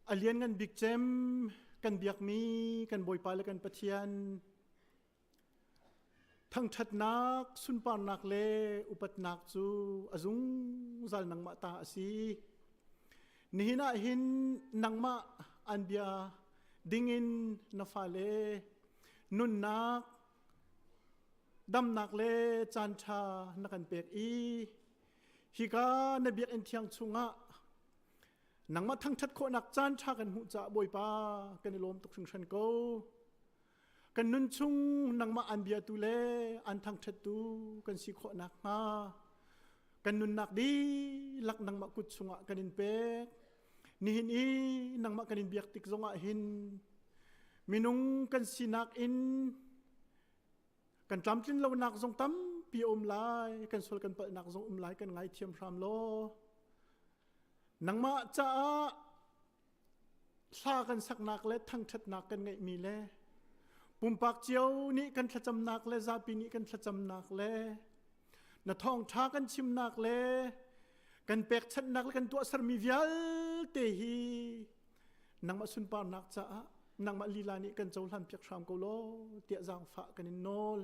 อเลียนกันบิ๊กเจมกันเบียกมีกันบอยปาและกันปะเทียนทั้งทัดนักสุนปานนักเลอุปัตนักจูอาจุงจัลนังมาตาสีนี่น่าหินนังมาอันเบียดิ่งินนาฟาเลนุนนักดำนักเลจันทานักันเปียกอีฮิกานเบียกเอ็นเทียงชุงะนังมาทั้งทัดโคนักจันทากันหูจ่าบอยปากันลมตกชุงชันโกกันนุนชุงนังมาอันเบียตุเลอันทั้งทัดตูกันสิโคนักมากันนุนนักดีลักนังมากุดชุงะกันอินเปกนี่หินอีนังมากันอินเบียกติกซงะหินมินุงกันสินักอินกันจำทิ้งเราหนักทรงตั้มปีอมลายกันส่วนกันเปิดหนักทรงอมลายกันไงเทียมพรามโลนังมาจ้าซากันสักหนักและทั้งทัดหนักกันไงมีเล่ปุ่มปากเจียวนี่กันทัดจำหนักและซาปีนี่กันทัดจำหนักและนาทองท้ากันชิมหนักและกันเปกชัดหนักและกันตัวสรมีวิลเตฮีนังมาสุนปานักจ้านังมาลีลานี่กันเจ้าลันเปียกชามโกโลเตียจางฝากันโนล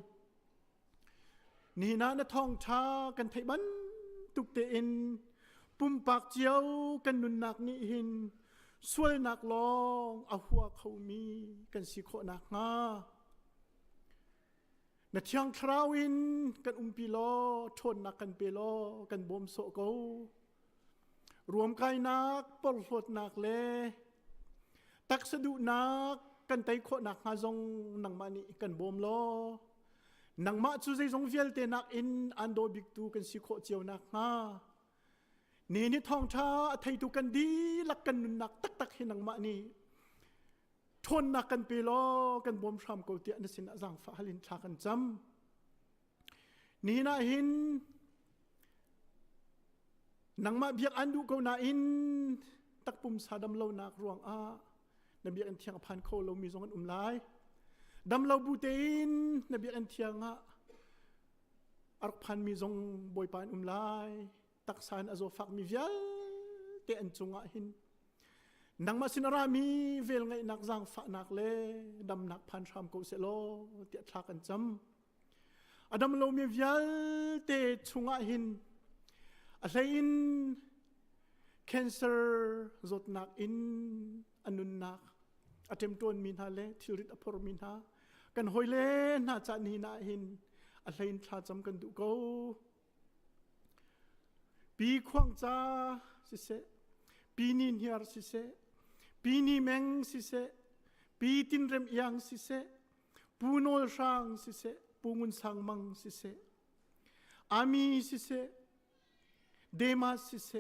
นี่นะทองท้ากันไทยบันตุกเตอินปุ่มปากเจียวกันนุนนักนี่หินสวยนักลองเอาหัวเขามีกันสิโคนักงาเทียงคราวินกันปีโลชนนักกันเปโลกันบ่มโซโกรวมกายนักปลดนักเลตักสะดุนักกันไตโคนักฮาจงนังมานี่กันบ่มโลนังมาจูใจจงเวียลเตนักอินอันโดบิกตูกันสิโคเจียวนักงานี่ทองท้าไทยตุกันดีลักกันนุนนักตักให้นังมานี่ทนนักกันปีโลกันบ่มชามโกเตียนสินะจังฟ้าลินทากันจำนี่น่าหินนังมาเบียกอันดูก็น่าอินตักปุ่มสาดำเลานักรวงนบีอันเทียงพันโคเรามีทรงกันลายดำเลาบูเตอินนบีอันเทียงอักพันมีทรงบอยปานลายตักสานอโซฟักมีเวลเตอันจงหินนังมาสินารามีเวลไงนักจังฝานักเลดำนักพันชามโกเซโลเตะทักกันจำอดัมเลามีเวลเตจงหินอะไรอินแคนเซอร์จดนักอินอนุนนักอาเทมตัวมินฮาเลทิริตอภรมินฮากันหอยเลน่าจะนีน่าหินอะไรอินทาจำกันดูโกปีขวางจ้าสิเสปีนินเฮียร์สิเสปีนีแมงสิเสปีตินเรมยังสิเสปูโนลช่างสิเสปูงุนสังมังสิเสอามีสิเสเดมาสิเส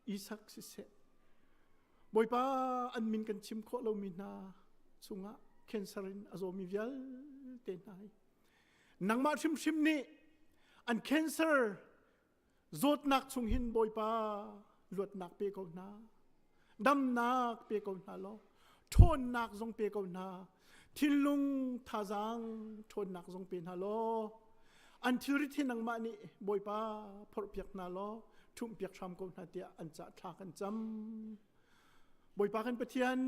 อิสักสิเสบอยป้าอันมินกันชิมโคเรามินาสุงะเคนซารินอโซมีเวลเตนายนังมาชิมนี่อันเคนเซอร์จดนักชุงหินบอยปาลวดนักเปกาวนาดำนักเปกาวนาล้อทนนักทรงเปกาวนาทิลุงทาจังทนนักทรงเป็นฮาโลอันทิริทินังมานี่บอยปาพอเปียกนาล้อทุ่มเปียกชามกาวนาเตียอันจะทากันจำบอยปากันเปเทียน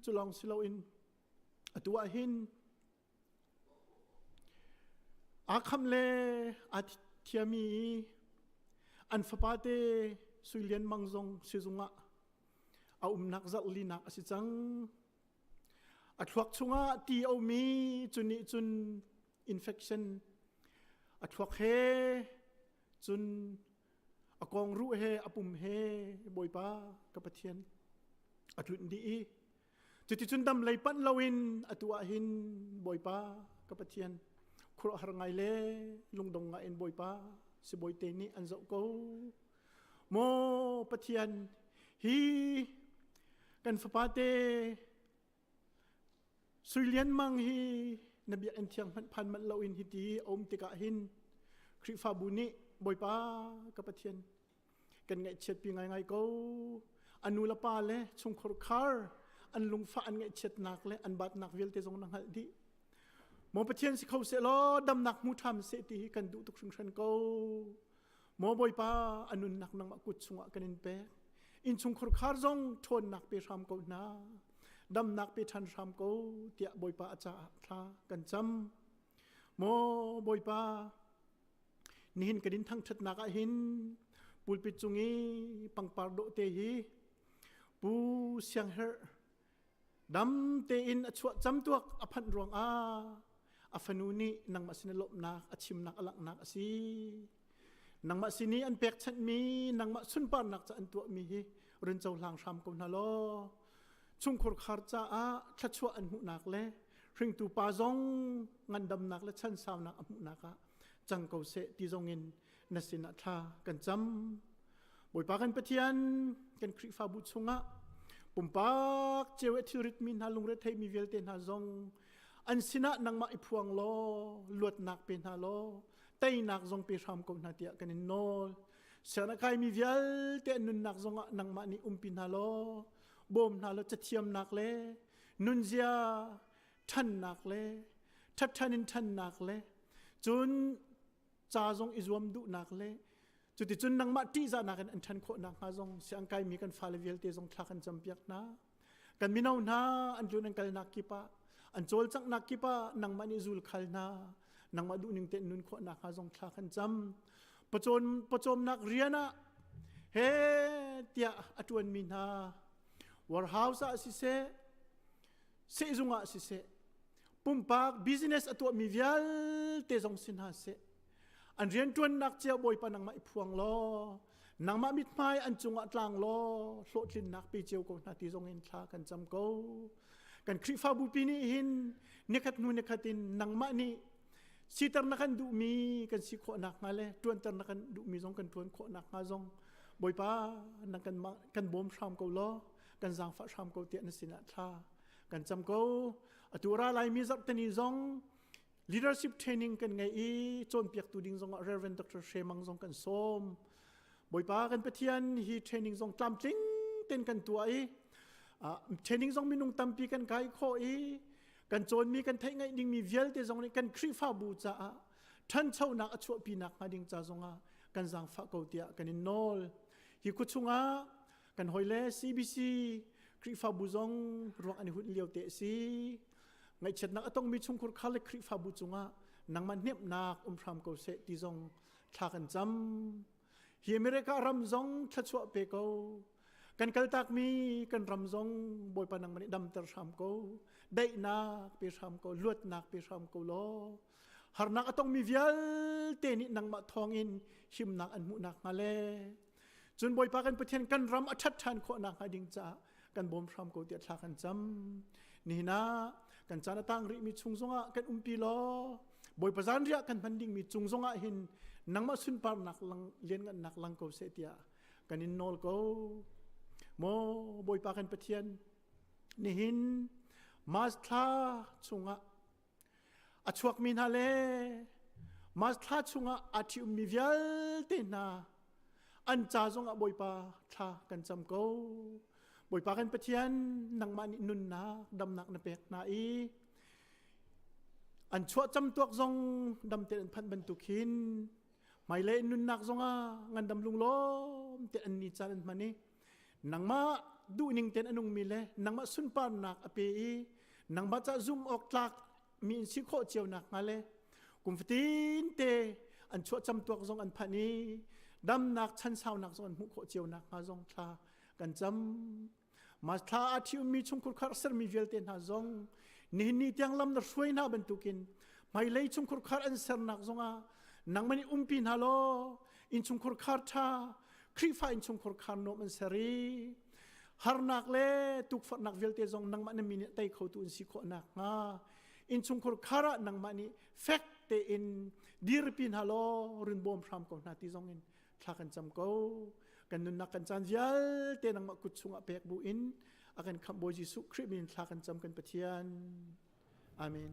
จุลองสิลาอินตัวหินอาคำเลอาเทียมีอันฟปาเต สุยเลียนมังซงสิจุงะเอานักจักลีนักอสิจังอัทวักชุงะตีเอามีจุนนี่จุนอินเฟคชันอัทวักเฮจุนอกองรู้เฮอปุ่มเฮบอยป้ากับเทียนอัตุนดีจุดที่จุนดำไหลปั้นลาวินอัตัวหินบอยป้ากับเทียนครัวหางไงเล่ลุงดงไงเอ็นบอยป้าสิบอยเตนี่อันเจ้ากูโมปเทียนฮีกันฟปาเตสุยเลียนมังฮีนบีอันเทียงพันมันลาวินฮิตีอมติกะหินคริฟาบุนีบอยป้ากับเทียนกันไงเช็ดปีไงกูอันนูละปาเลยชงครคาร์อันลุงฟ้าอันไงเช็ดนักเลยอันบาดนักเวลเตจงนังหัดดีมอปเทียนสิเขาเสลอดำนักมุทามเสตีกันดูตุกชงชันกูมอบอยป้าอันนุนนักนังมากุดชงะกันอินเปอินชงครคาร์จงทนนักเปรามกูนาดำนักเปทันรามกูเตียบอยป้าอาจารย์ทากันจำมอบอยป้านี่หินกระดินทั้งชัดนักหินปูปิจุงีปังปาร์โดเตฮีปูเสียงเฮร์ดำเตอินอชวจำตัวอภันรวงอฟันูนีนังมาสินลบนักอชิมนักอลักนักสินังมาสินีอันเป็กชันมีนังมาสุนปานักจะอันตัวมีเรินเจ้าหลังชามกุนฮัลโลชุมขรคาร์จ้าทัชวอันหุนักเล่ริงตูปาซงงันดำนักและชันสาวนักอมุนักจังเกาเสตีจงอินนัสินาทากันจำบอยปากันปะเทียนกันคริฟาบุชงะปุ่มปากเจวทิริตมินฮาลุงเรทให้มีเวลเตนฮาซงอันสินะนังมาอิพวงโลลวดนักเป็นฮาโลไตนักซงเปรามกนาเตียกันนอลเสียนักใครมีเวลเตนุนนักซงะนังมานิปินฮาโลบ่มฮาโลจะเทียมนักเลนุนเซียทันนักเลทัดทันินทันนักเลจุนจาจงอิจวมดุนักเลจุดที่จุนนังมาที่จะนักอันทันโคนักฮาจงเสียงไกมีกันฟาเลเวลเตจงทักกันจำเปียกนะกันมินาวนาอันจุนังกัลนักกิปะอันโจลจักนักกิปะนังมานิจุลขัลนานังมาดูนิงเตนุนโคนักฮาจงทักกันจำปจมนักเรียนะเฮเตียอตวนมินาวอร์เฮาส์สิเซเซจุงะสิเซปุ่มปากบิสเนสอตัวมีเวลเตจงสินหาเซอันเรียนจวนนักเจ้าบอยปานังมาอิพวงล้อนังมามิดไม้อันจงอัตลางล้อโลดลินนักปีเจียวก็นาทีทรงเห็นคลากันจำกูกันคริฟาบุปีนี้หินเนคัดนูเนคัดินนังมานี่สิตรนักันดูมีกันสิโคนักมาเลยจวนตรนักันดูมีทรงกันจวนโคนักมาทรงบอยปานังกันบ่มชามกูล้อกันจางฟ้าชามกูเตียนสินะคลากันจำกูอตุราไลมีจับตันิทรงleadership training กันไงอีจนเปียกตูดิงซงReverend Dr. เชมังซงกันส้มบอยปากันปะเทียนฮี training ซงตามจริงเต้นกันตัวอีtraining ซงมีนุ่งตามปีกันไกโคอีกันโจนมีกันไทยไงดิ่งมีเวลเตซงกันคริฟาบูจ้าท่านเช่านักอชวปีนักมาดิ่งจ้าซงกันสังฟ้าเกาเตียกันอินโนลฮีกุชงกันหอยเล่ CBC คริฟาบูซงรวงอันหุ่นเลียวเตซีไงเช่นนักต้องมีชุมคุรคาเลคริฟาบุจุงะนังมันเนียบนักพรามเกาเสติจงทากันจำเฮียเมริการำจงทัชวะเปโกกันกัลตักมีกันรำจงบอยปานังมันดำตรชามโกได้นักเปรามโกลวดนักเปรามโกโลหานักต้องมีเวลเตนินังมาทองอินชิมนักอันมุนักมาเลจนบอยปากันประเทศกันรำอัชัดทันโคนักหาดิงจ้ากันบ่มพรามโกเตียทากันจำนี่นะกันจานตั้งริมีชุงซงะกันปีล้อบอยประจานเรียกันพันดิ่งมีชุงซงะหินนังมาสุนปาร์นักลังเลี้ยงกันนักลังเกาเสตียกันอินโนลเกาโมบอยปากันปะเทียนนี่หินมาสทาชุงะอชวกมินฮาเลมาสทาชุงะอาทิมีเวลเตนาอันจ่าซงะบอยปาทากันจำเกาบอยปากันปะเทียนนังมานินุนนาดำนักนเปกนาอีอันชัวจำตัวซงดำเตนพันบรรทุกินไม่เล่นุนนักซงงันดำลุงล้อมเตอันนี้จานมันนี่นังมาดูนิ่งเตนอนุงมีเลนังมาสุนปานนักอเปอีนังมาจะซุ่มออกจากมีสิโคเจียวนักมาเลกุมฟตินเตอันชัวจำตัวซงอันพันนี้ ดำนักชั้นสาวนักส่วนมุขเจียวนักมาจงทากันจำมาทาอาทิวมีชุมคุรคาร์เซอร์มีเวลเตนหาจงนี่เตียงลำนักช่วยน่าบรรทุกินไม่เลยชุมคุรคาร์อันเซอร์นักจงนังมันปีนฮัลโหลอินชุมคุรคาร์ทาครีฟ้าอินชุมคุรคาร์โนมันเซรีฮาร์นักเล่ตุกฝันนักเวลเตจงนังมันมีเนตัยเขาตุนสิโคนักอินชุมคุรคาระนังมันนี่เฟกเตอินดีรปินฮัลโหลรุนบอมพรามกนาติจงอินทากันจำเขากันนุนนักกันจันยัลเตนังมากุดสุงอเปกบุอินอากันคำโบจิสุคริบินทากันจำกันปะเทียนอาเมน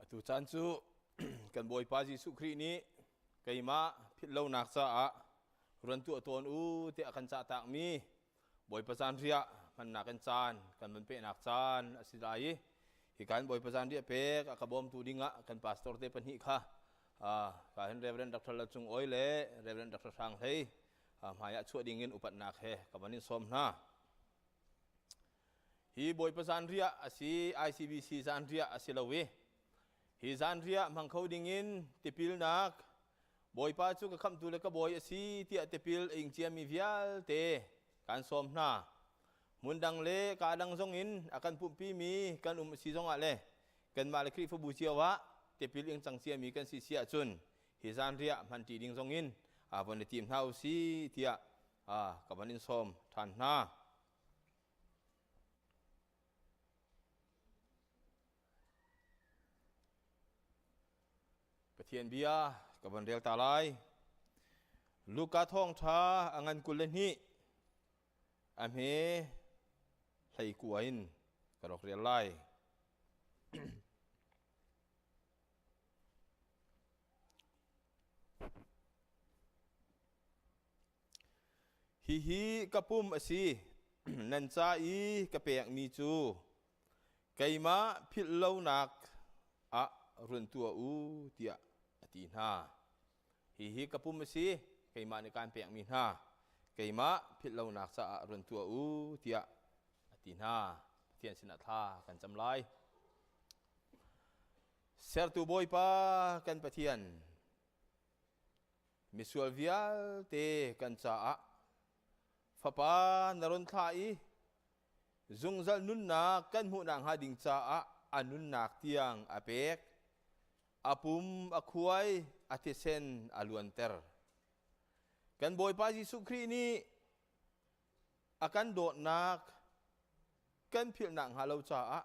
tu chan chu kan boi pa Jesu Christ ni keima phit lo nak cha a ran tu ton u te akan cha tak mi boi pa chan ria man nak kan chan kan man pe nak chan asilai hi kan boi pa chan ria pe ka bom tu dinga kan pastor te pan hi kha ka hen Reverend Dr. Lachung oi le Reverend Dr. Sang thei maya chu dingin upat nak he ka banin som na hi boi pa chan ria asi ICBC chan ria asilawi hi zan ria mangkhau dingin tipil nak boi pa chu ka kham tu le ka boi asi tia tipil ing chiam mi vial te kan som na mundang le ka dang zong in akan pumpi mi kan si zong ale kan ma le kri fu bu chiawa tipil ing chang chiam mi kan si sia chun hi zan ria man ti ding zong in bon tim hau si tia ka banin som than na Pathian bia kaban rel talai luka thong tha angan kulen hi amhe thai kuain karok rel lai hi kapum asi nan cha i kapek mi chu kaima phil lo nak a run tua u tia atin ha hi kapum si kaima ni kan pek min ha kaima phit lo nak sa run tua u tia atin ha tian sina tha kan chamlai ser tu boy pa kan pathian misual vial te kan cha a fapa naron thai zungzal nun na kan hu nang ha ding cha a anun nak tiang apek apum akhuai atisen aluanter kan boy pa Jesu Christ ni akan dot nak kan phil nang halau cha a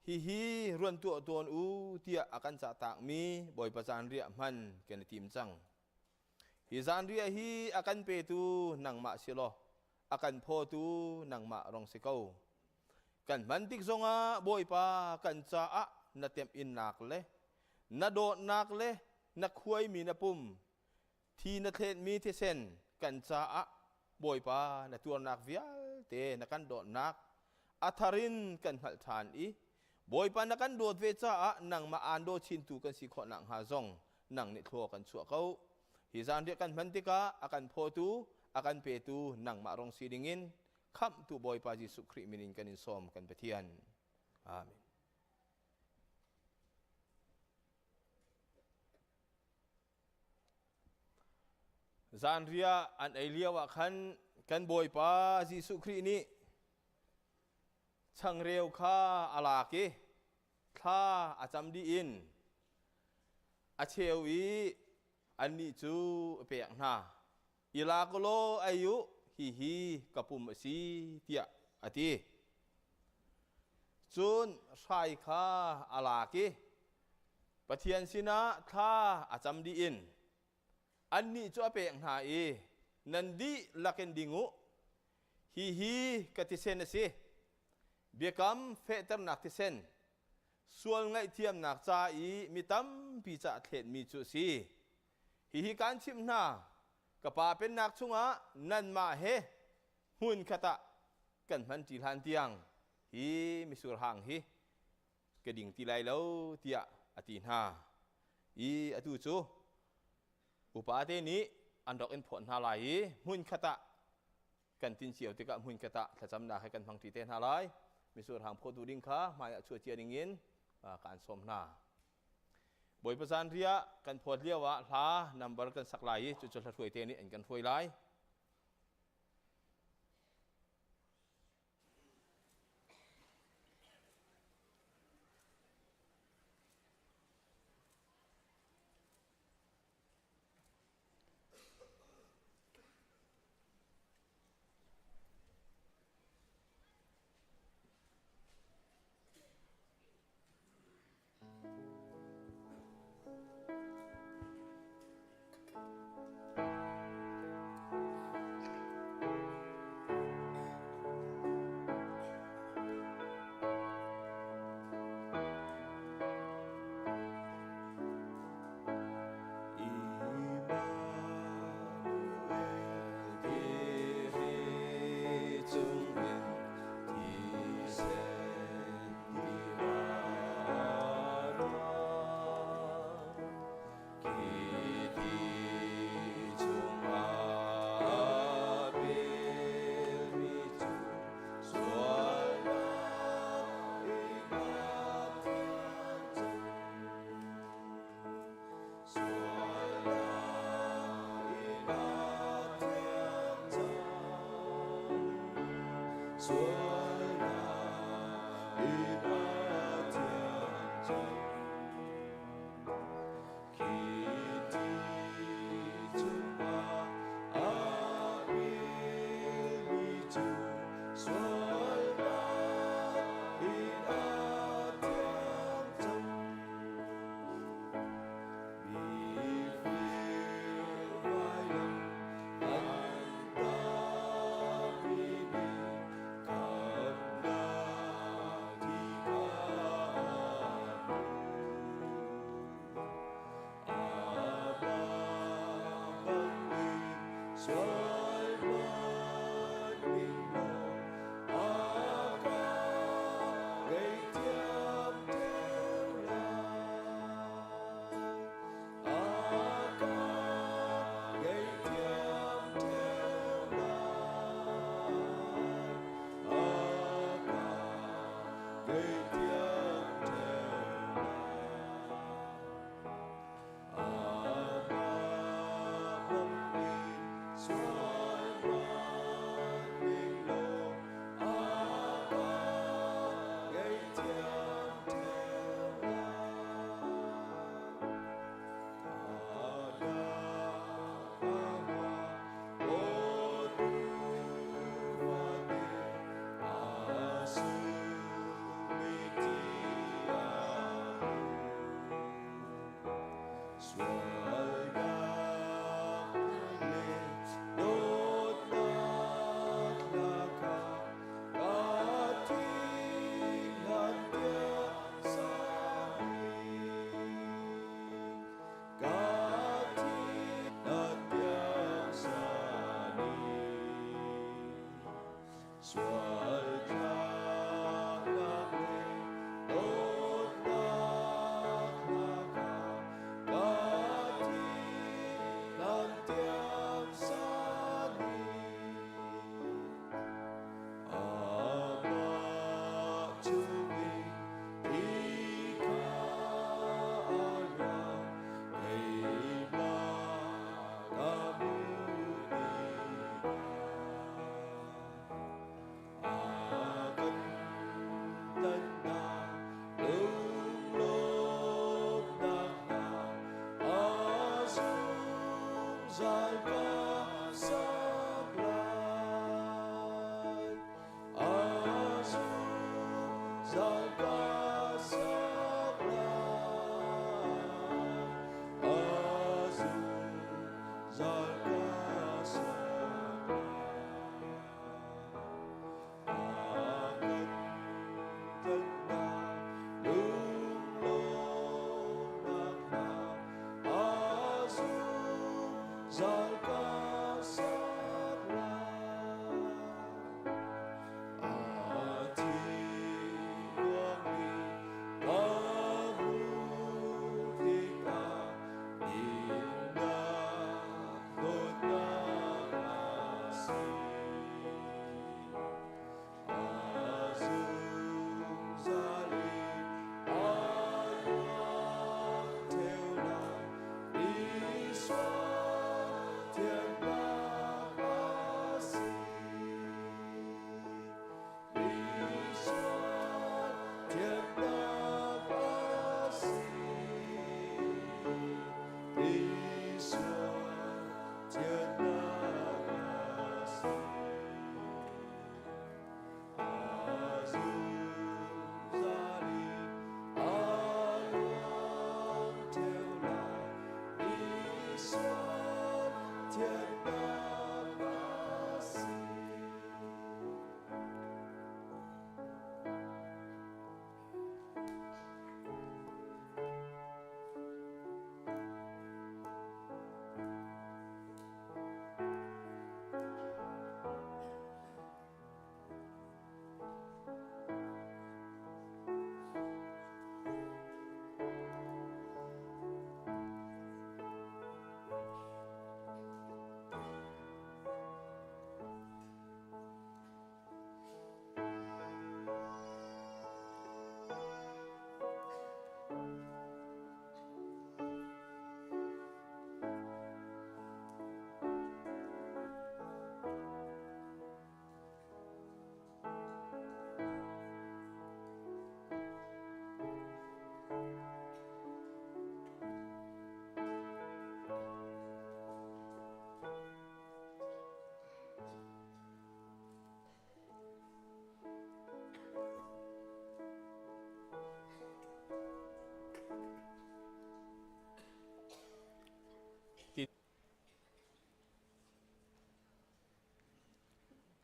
hi ruan tu ton u tia akan cha tak mi boy pa san ria man ken tim chang hi zan ria hi akan pe tu nang ma silo akan pho tu nang ma rong se kau kan mantik zonga boy pa kan cha a na tem in nak le na do nak le na khuai mi na pum thi na thet mi the sen kan cha a boy pa na tur nak vial te na kan do nak atharin kan hal than i boy pa na kan do ve cha a nang ma an do chin tu kan si kho nang ha zong nang ni thlo kan chu kau hi zan ria kan mantika akan pho tu akan pe tu nang ma rong si dingin kham tu boy pa Jesu Christ minin kan in som kan pathian amen zan ria an elia wa khan kan boy pa Jesu Christ ni chang reu kha ala ke kha acham di in a chewi an ni chu pek na ila ko lo ayu hi kapum si tia ati chun sai kha ala ke pathian sina kha acham di in an ni chu apek na e nandi laken dingu hi katisen si bekam feter nak tisen sual ngai thiam nak cha i mitam pi cha thet mi chu si hi kan chim na kapa pen nak chunga nan ma he hun khata kan man ti han tiang hi misur hang hi keding ti lai lo tia atin ha i atu chu upate ni andok in phon ha lai hun khata kan tin chiao te ka hun khata thacham na hai kan phang ti ten ha lai misur hang pho tu ding kha maya chu chia ding in kan som na boi pasan ria kan phot lia wa hla number kan saklai chu chu thoi te ni an kan phoi lai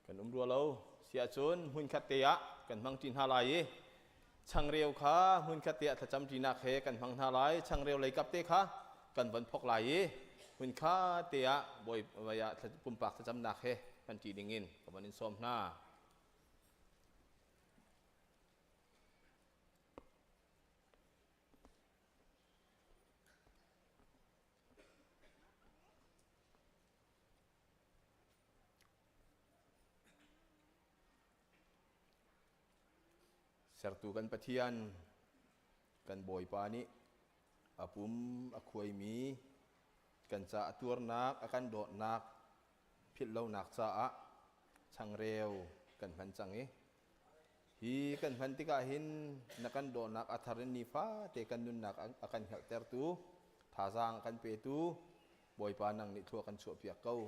กันรัวเราเสียจนหุ่นคัดเตียกันมังจินฮาลายช่างเร็วขาหุ่นคัดเตียถ้าจำจีนักเฮกันมังฮาลายช่างเร็วเลยกับเตะขากันบนพกลายหุ่นขาเตียบ่อยวยะปุ่มปากถ้าจำนักเฮกันจีดิงินกับมันอินสมหน้าsertu kan patian kan boy pani apum akuai mi kan ca atur nak akan dot nak phit lau nak ca a chang reu kan phan chang e hi kan phan tika hin nakan dot nak atharin ni fa te kan nun nak akan hel ter tu thazang kan pe tu boy panang ni thua kan chu piak kau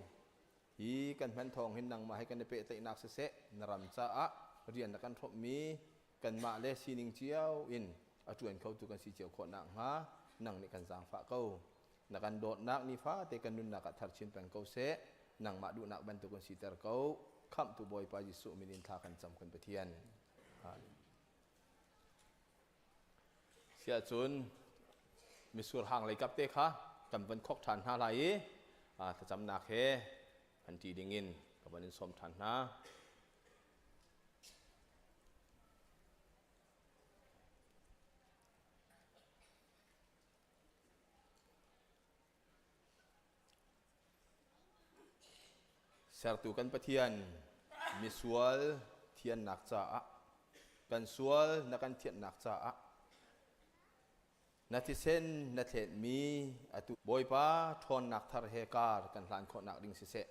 hi kan phan thong hin nang ma hai kan pe te nak se se naram ca a rian nakan thop miกันมาเลสินิงเจียวอินอาจวนเขาตุกันสีเจียวขอนังฮะนังในกันสางฝาเขา นักันโดดนักนิฟ้าเตกันนุนนักทัดชินเป็นเกาเสนังมาดูนักบรรทุกสิเตอร์เกาคำตุบอยปาจิสุมินินทากันจำกันไปเทียนเสียจุนมีสุรหางเลยกับเตะค่ะจำเป็นคกฐานหาไหลถ้าจำนักเฮพันทีดิ่งินกับวันนี้สมฐานนะsertu kan petian misual tian nak caa kan sual nakan tian nak caa natisen natlet mi atu boy pa thon nak thar hekar kan hlan kho nak ding sise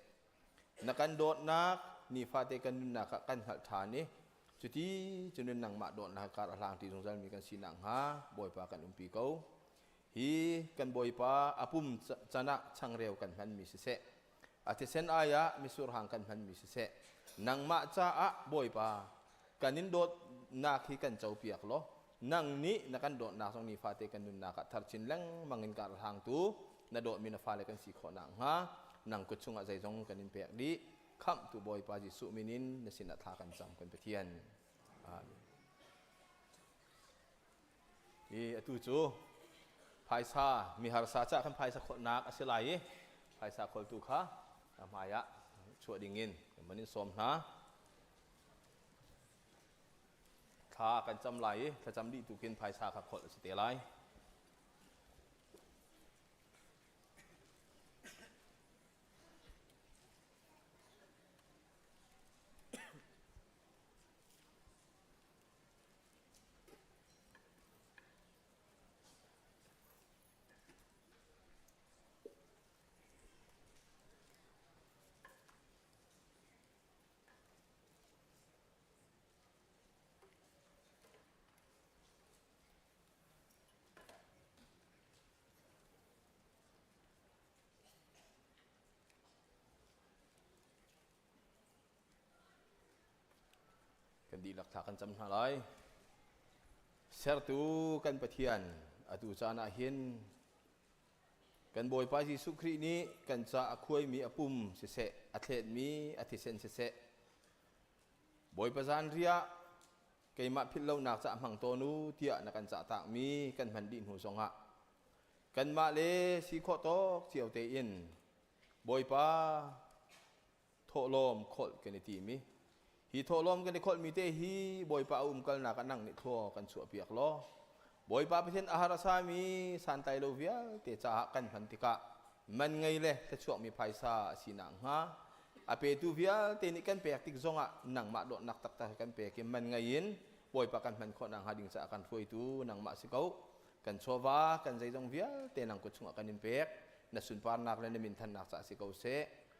nakan dot nak ni fate kan nak kan hal thani chuti chunun nang ma dot nak kar hlang ti jongjal mi kan sinang ha boy pa kan umpi ko hi kan boy pa apum chana changreu kan han mi sise ati sen aya misur hangkan han mi se nang ma cha a boy pa kanin dot na khi kan chau piak lo nang ni na kan dot na song ni fate kan nun na ka thar chin lang mangin kar hang tu na dot mi na fa le kan si kho na nga nang ku chunga zai jong kanin pek di kham tu boy pa ji su minin na sin na tha kan cham kan pe thian i atu chu phaisa mi har sa cha kan phaisa kho nak asilai phaisa khol tu kha amaya chua dingin manin som na kha kan cham lai tha cham di tu kin phaisa kha khol si te lai kan di lak tha kan cham na lai sertu kan pathian atu chana hin kan boy pa ji sukri ni kan cha akhoi mi apum se se atlet mi athisen se se boy pa zan ria keima phil lo nak cha mang to nu tia na kan cha ta mi kan man din hu songa kan ma le si kho to chiao te in boy pa tho lom khol kan ti mi hi tho lom kan khol mi te hi boy pa kal na kan nang ni tho kan chu piak lo boy pa pathian ahara sa mi san tai lo via te cha kan phan tika man ngai le ta chuak mi phaisa sinang ha ape tu via te ni kan pek tik zonga nang ma do nak tak ta kan pe ke man ngai in boy pa kan phan kho nang hading sa kan foi tu nang ma si kau kan chowa kan zai jong via te nang ko chunga kan in pek na sun par nak le min than nak sa si kau se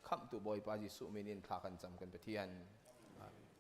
kham tu boy pa ji su min in tha kan cham kan pathian Nakan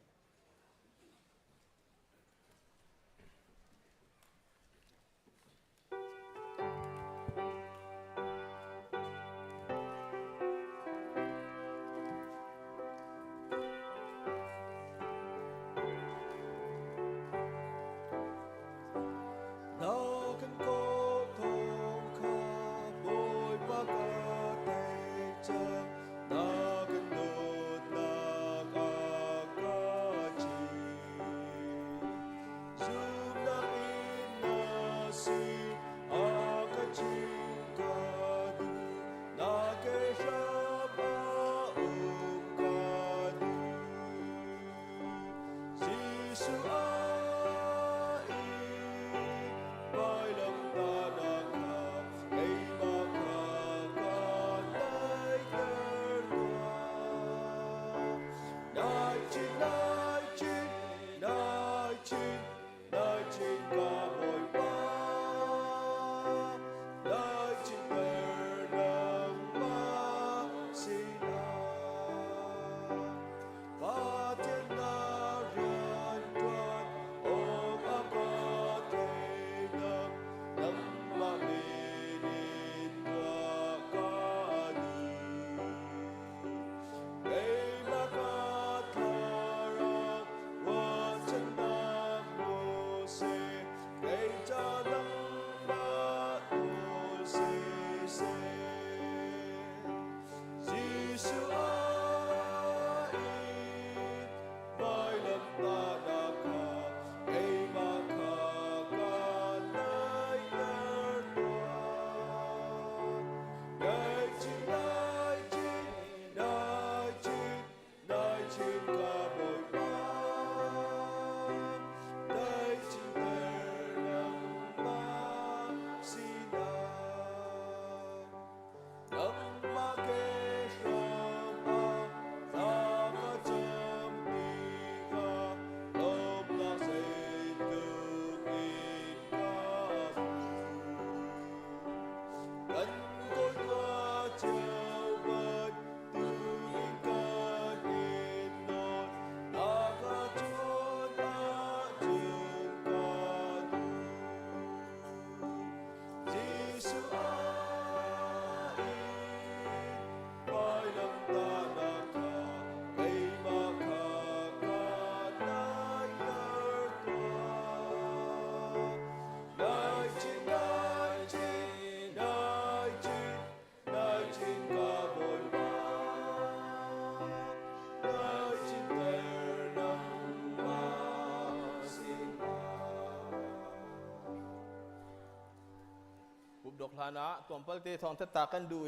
ดอกลานะตัวเปลเตทองทัตตากันดู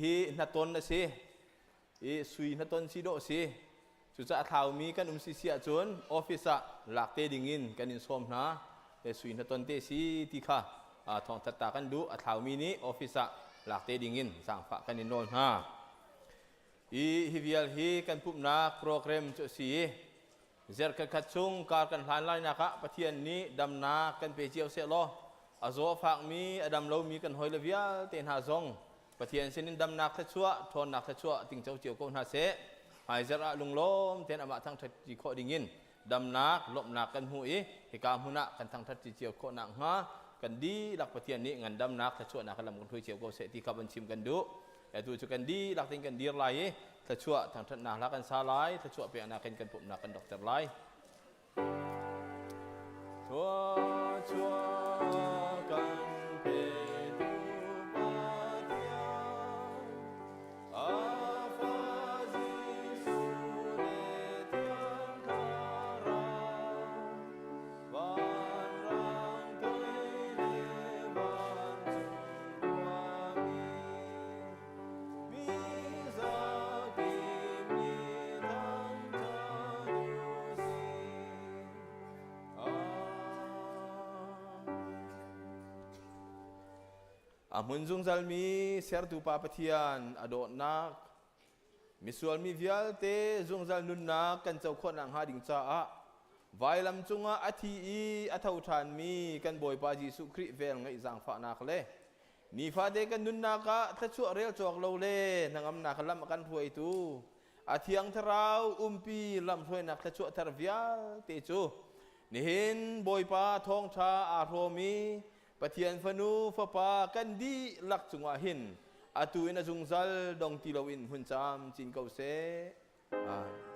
ฮีนัตตนนะสิสุยนัตตนสิโดสิสุจะท้าวมีกันสิเสียจนออฟฟิศหลักเตดิ่งินกันอินสมนะสุยนัตตนเตสิที่ข้าทองทัตตากันดูท้าวมีนี้ออฟฟิศหลักเตดิ่งินสังฝากกันอินโนนฮะฮิวิลฮีกันปุ่มนักโปรแกรมจุสีเจอกันขัดซุงการกันผ่านไลน์นะคะปะเทียนนี้ดำนากันไปเจียวเสียล้ออาโซฝากมีอดัมเรามีกันหอยเลวิลเตนหาซงปะเทียนเส้นดำนักทัชัวทนนักทัชัวติงเจ้าเจียวก็น่าเสะหายจะระลุงล้มเทนอามาทั้งทัดจีโคดิ่งินดำนักลบนักกันหุยเหตุการณ์หุนักกันทั้งทัดจีเจียวโคนักฮะกันดีหลักปะเทียนนี้เงินดำนักทัชัวนักกันลำกันหุยเจียวก็เสะที่ขับบัญชิมกันดูแต่ดูจุกันดีหลักติงกันดีไรทัชัวทั้งทัดนักหลักกันซาไลทัชัวเปียนักกันปุ่มนักกันดอกเตอร์ไลชัวกัน Amun zung zalmi sertu papatian adot nak misual mi vial te zung zal nun nak kan chau khon ang hading cha a vailam chunga athi I athau than mi kan boy pa Jesu Christ vel ngai jang fa nak le ni fa de kan nun naka thachu rel chok lo le nangam nak lam kan thuai tu athiang tharau umpi lam thuai nak thachu thar vial te chu ni hin boy pa thong tha a romi Patian fanu fapa kan di lak chunga hin atu ina zungzal dong tilawin huncham chin kau se Amen